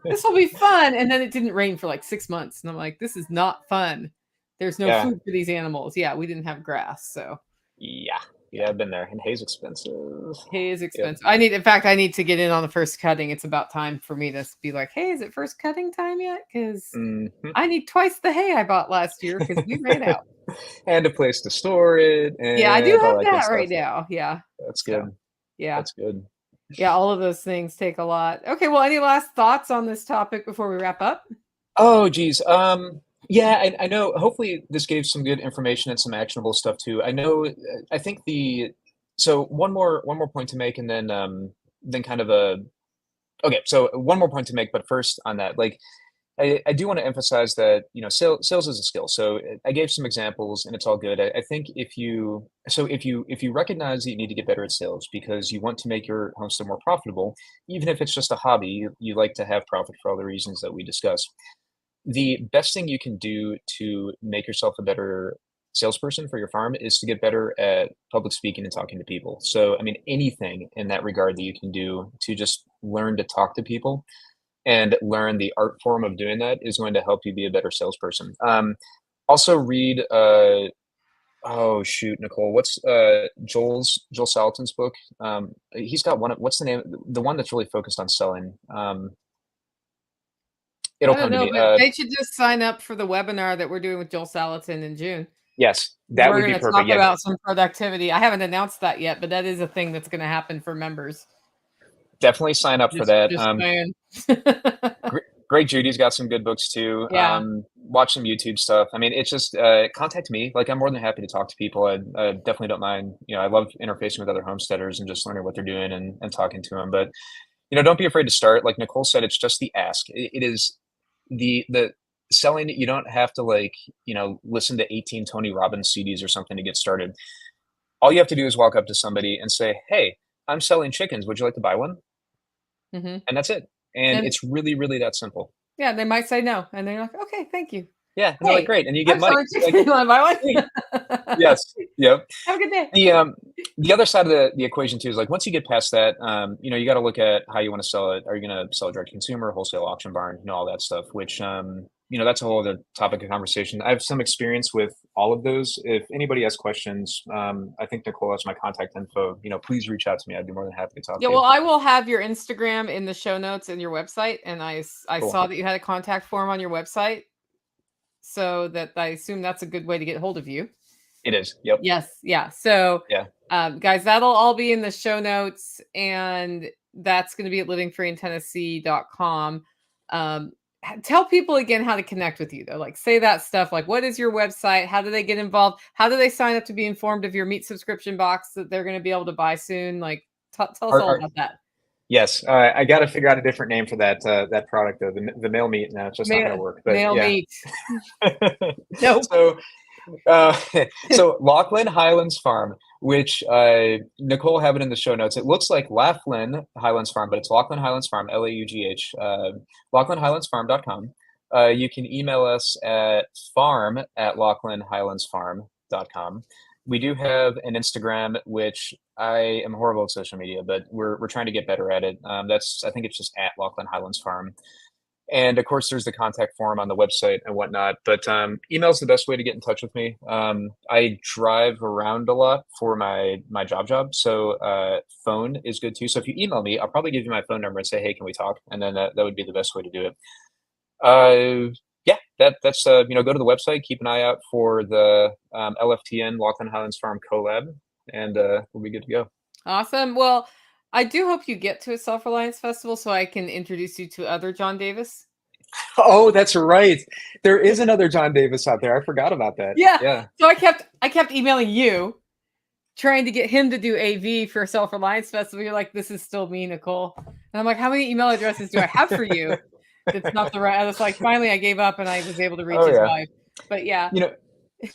[SPEAKER 1] This will be fun. And then it didn't rain for like 6 months. And I'm like, this is not fun. There's no
[SPEAKER 2] Yeah,
[SPEAKER 1] food for these animals. Yeah, we didn't have grass. So
[SPEAKER 2] yeah, yeah.
[SPEAKER 1] yeah,
[SPEAKER 2] I've been there, and hay's expensive.
[SPEAKER 1] hay is
[SPEAKER 2] Yep.
[SPEAKER 1] expensive. I need to get in on the first cutting. It's about time for me to be like, hey, is it first cutting time yet? Because
[SPEAKER 2] Mhm.
[SPEAKER 1] I need twice the hay I bought last year because we ran out.
[SPEAKER 2] And a place to store it
[SPEAKER 1] Yeah, I do
[SPEAKER 2] and all
[SPEAKER 1] have
[SPEAKER 2] that good
[SPEAKER 1] that
[SPEAKER 2] stuff.
[SPEAKER 1] right now. Yeah.
[SPEAKER 2] That's
[SPEAKER 1] So
[SPEAKER 2] good.
[SPEAKER 1] yeah.
[SPEAKER 2] That's good.
[SPEAKER 1] Yeah, all of those things take a lot. Okay, well, any last thoughts on this topic before we wrap up?
[SPEAKER 2] Oh, geez. Yeah, I know. Hopefully, this gave some good information and some actionable stuff too. I know. I think so one more point to make, and then kind of a okay. So one more point to make, but first on that, like I do want to emphasize that, sales is a skill. So I gave some examples and it's all good. I think if you recognize that you need to get better at sales because you want to make your homestead more profitable, even if it's just a hobby, you like to have profit for all the reasons that we discussed. The best thing you can do to make yourself a better salesperson for your farm is to get better at public speaking and talking to people. So, I mean, anything in that regard that you can do to just learn to talk to people and learn the art form of doing that is going to help you be a better salesperson. Also read oh shoot, Nicole, what's Joel Salatin's book? He's got what's the name? The one that's really focused on selling. It'll
[SPEAKER 1] I don't
[SPEAKER 2] come to
[SPEAKER 1] know,
[SPEAKER 2] me.
[SPEAKER 1] but they should just sign up for the webinar that we're doing with Joel Salatin in June.
[SPEAKER 2] Yes, that
[SPEAKER 1] We're
[SPEAKER 2] would be
[SPEAKER 1] going to
[SPEAKER 2] perfect.
[SPEAKER 1] talk
[SPEAKER 2] Yeah,
[SPEAKER 1] about some productivity. I haven't announced that yet, but that is a thing that's going to happen for members.
[SPEAKER 2] definitely sign up for that.
[SPEAKER 1] Just saying.
[SPEAKER 2] Greg Judy's got some good books too.
[SPEAKER 1] Yeah.
[SPEAKER 2] Watch some YouTube stuff. I mean, it's just contact me. Like, I'm more than happy to talk to people. I definitely don't mind. I love interfacing with other homesteaders and just learning what they're doing and talking to them. But don't be afraid to start. Like Nicole said, it's just the ask. It is the selling. You don't have to listen to 18 Tony Robbins CDs or something to get started. All you have to do is walk up to somebody and say, "Hey, I'm selling chickens. Would you like to buy one?"
[SPEAKER 1] Hmm.
[SPEAKER 2] And that's it. And
[SPEAKER 1] And
[SPEAKER 2] it's really, really that simple.
[SPEAKER 1] yeah, they might say no. And they're like, okay, thank you.
[SPEAKER 2] Yeah, and they're like,
[SPEAKER 1] Hey,
[SPEAKER 2] "Great," and you get
[SPEAKER 1] I'm
[SPEAKER 2] money.
[SPEAKER 1] sorry.
[SPEAKER 2] Like,
[SPEAKER 1] You want to buy
[SPEAKER 2] "Hey."
[SPEAKER 1] one?
[SPEAKER 2] Yes, yep.
[SPEAKER 1] Have a good day.
[SPEAKER 2] The other side of the equation too is like once you get past that, you got to look at how you want to sell it. Are you going to sell it direct to consumer, wholesale, auction barn, all that stuff, which that's a whole other topic of conversation. I have some experience with all of those. If anybody has questions, I think Nicole has my contact info. Please reach out to me. I'd be more than happy to talk
[SPEAKER 1] Yeah,
[SPEAKER 2] to you.
[SPEAKER 1] well, I will have your Instagram in the show notes and your website. And I
[SPEAKER 2] Cool.
[SPEAKER 1] saw that you had a contact form on your website. So that I assume that's a good way to get hold of you.
[SPEAKER 2] It is. Yep.
[SPEAKER 1] Yes. Yeah. So,
[SPEAKER 2] Yeah.
[SPEAKER 1] guys, that'll all be in the show notes. And that's going to be at livingfreeintennessee.com. Tell people again how to connect with you, though. Like, say that stuff. Like, what is your website? How do they get involved? How do they sign up to be informed of your meat subscription box that they're going to be able to buy soon? Like, tell us all about that.
[SPEAKER 2] Yes, I got to figure out a different name for that product though. The male meat. No, it's just not going to work. But
[SPEAKER 1] Male
[SPEAKER 2] yeah.
[SPEAKER 1] meat. No.
[SPEAKER 2] So Uh, so Laughlin Highlands Farm, which Nicole have it in the show notes. It looks like Laughlin Highlands Farm, but it's Laughlin Highlands Farm, Laugh, LaughlinHighlandsFarm.com. You can email us at farm@LaughlinHighlandsFarm.com. We do have an Instagram, which I am horrible at social media, but we're trying to get better at it. I think it's just at Laughlin Highlands Farm. And of course, there's the contact form on the website and whatnot. But email is the best way to get in touch with me. I drive around a lot for my job, so phone is good too. So if you email me, I'll probably give you my phone number and say, "Hey, can we talk?" And then that would be the best way to do it. Yeah, that's go to the website, keep an eye out for the LFTN Laughlin Highlands Farm collab, and we'll be good to go.
[SPEAKER 1] Awesome. Well, I do hope you get to a Self-Reliance Festival so I can introduce you to other John Davis.
[SPEAKER 2] Oh, that's right. There is another John Davis out there. I forgot about that.
[SPEAKER 1] Yeah.
[SPEAKER 2] Yeah.
[SPEAKER 1] So I kept emailing you, trying to get him to do AV for Self-Reliance Festival. You're like, this is still me, Nicole. And I'm like, how many email addresses do I have for you? It's not the right. I was like, finally, I gave up and I was able to reach
[SPEAKER 2] Oh
[SPEAKER 1] his
[SPEAKER 2] yeah.
[SPEAKER 1] wife. But yeah,
[SPEAKER 2] You know,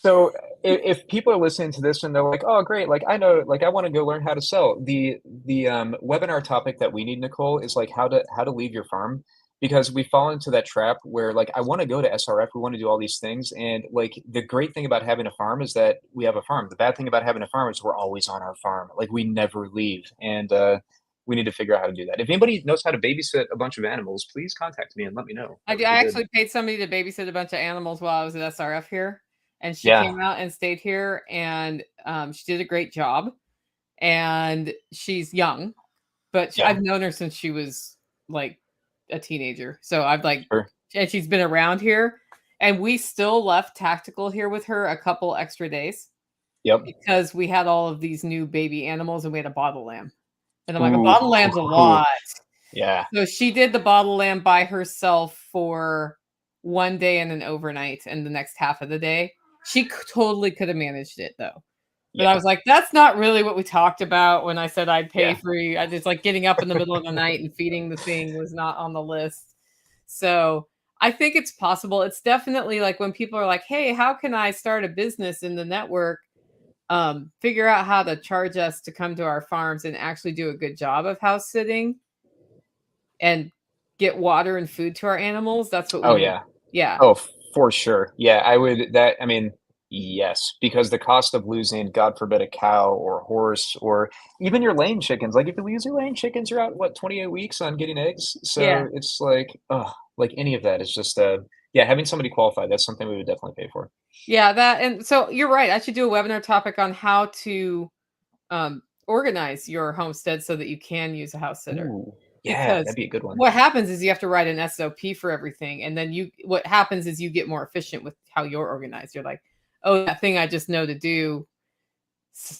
[SPEAKER 2] so if people are listening to this and they're like, "Oh, great! Like I know, like I want to go learn how to sell." The webinar topic that we need, Nicole, is like how to leave your farm because we fall into that trap where like I want to go to SRF, we want to do all these things, and like the great thing about having a farm is that we have a farm. The bad thing about having a farm is we're always on our farm, like we never leave, and we need to figure out how to do that. If anybody knows how to babysit a bunch of animals, please contact me and let me know. That would
[SPEAKER 1] I
[SPEAKER 2] be good.
[SPEAKER 1] actually paid somebody to babysit a bunch of animals while I was at SRF here, and she
[SPEAKER 2] Yeah,
[SPEAKER 1] came out and stayed here, and she did a great job. And she's young, but
[SPEAKER 2] yeah,
[SPEAKER 1] I've known her since she was like a teenager. So I've like,
[SPEAKER 2] sure.
[SPEAKER 1] and she's been around here, and we still left tactical here with her a couple extra days
[SPEAKER 2] Yep.
[SPEAKER 1] because we had all of these new baby animals, and we had a bottle lamb, and I'm like, a
[SPEAKER 2] Ooh,
[SPEAKER 1] bottle lamb's a lot.
[SPEAKER 2] yeah,
[SPEAKER 1] So she did the bottle lamb by herself for one day and an overnight, and the next half of the day. She totally could have managed it though. But I
[SPEAKER 2] yeah,
[SPEAKER 1] was like, that's not really what we talked about when I said I'd pay
[SPEAKER 2] yeah.
[SPEAKER 1] for you. I just like getting up in the middle of the night and feeding the thing was not on the list. So I think it's possible. It's definitely like when people are like, hey, how can I start a business in the network? Figure out how to charge us to come to our farms and actually do a good job of house sitting and get water and food to our animals. That's what we
[SPEAKER 2] Oh,
[SPEAKER 1] need.
[SPEAKER 2] yeah.
[SPEAKER 1] Yeah.
[SPEAKER 2] Oh, for sure. Yeah, I would that I mean, yes, because the cost of losing, God forbid, a cow or a horse or even your laying chickens, like, if you lose your laying chickens, you're out, what, 28 weeks on getting eggs?
[SPEAKER 1] Yeah.
[SPEAKER 2] So, it's like, oh, like, any of that is just, yeah, having somebody qualified, that's something we would definitely pay for.
[SPEAKER 1] Yeah. That and so you're right. I should do a webinar topic on how to organize your homestead so that you can use a house sitter.
[SPEAKER 2] Ooh, yeah,
[SPEAKER 1] Because
[SPEAKER 2] that'd be a good one.
[SPEAKER 1] what happens is you have to write an SOP for everything, and then what happens is you get more efficient with how you're organized. You're like, oh, that thing I just know to do,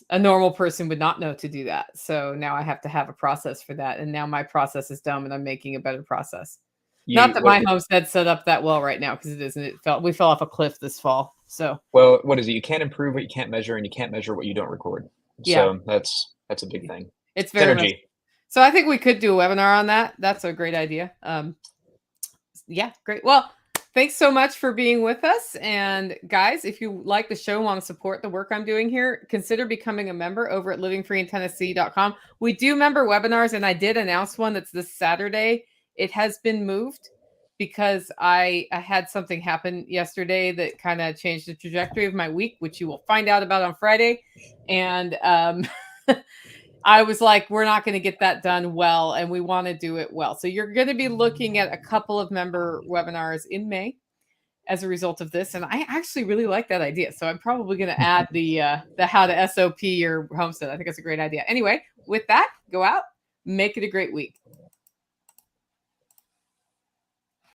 [SPEAKER 1] a normal person would not know to do that. So now I have to have a process for that, and now my process is dumb, and I'm making a better process. Not
[SPEAKER 2] You
[SPEAKER 1] that
[SPEAKER 2] what
[SPEAKER 1] my homestead's set up that well right now because it isn't. We fell off a cliff this fall. So
[SPEAKER 2] well, what is it? You can't improve what you can't measure, and you can't measure what you don't record.
[SPEAKER 1] yeah,
[SPEAKER 2] So, that's a big thing.
[SPEAKER 1] it's
[SPEAKER 2] It's
[SPEAKER 1] very much.
[SPEAKER 2] energy.
[SPEAKER 1] So I think we could do a webinar on that. That's a great idea. Yeah, great. Well, thanks so much for being with us. And guys, if you like the show and want to support the work I'm doing here, consider becoming a member over at livingfreeintennessee.com. We do member webinars, and I did announce one that's this Saturday. It has been moved because I had something happen yesterday that kind of changed the trajectory of my week, which you will find out about on Friday. And I was like, we're not going to get that done well, and we want to do it well. So you're going to be looking at a couple of member webinars in May as a result of this, and I actually really like that idea. So I'm probably going to add the how to SOP your homestead. I think that's a great idea. Anyway, with that, go out, make it a great week.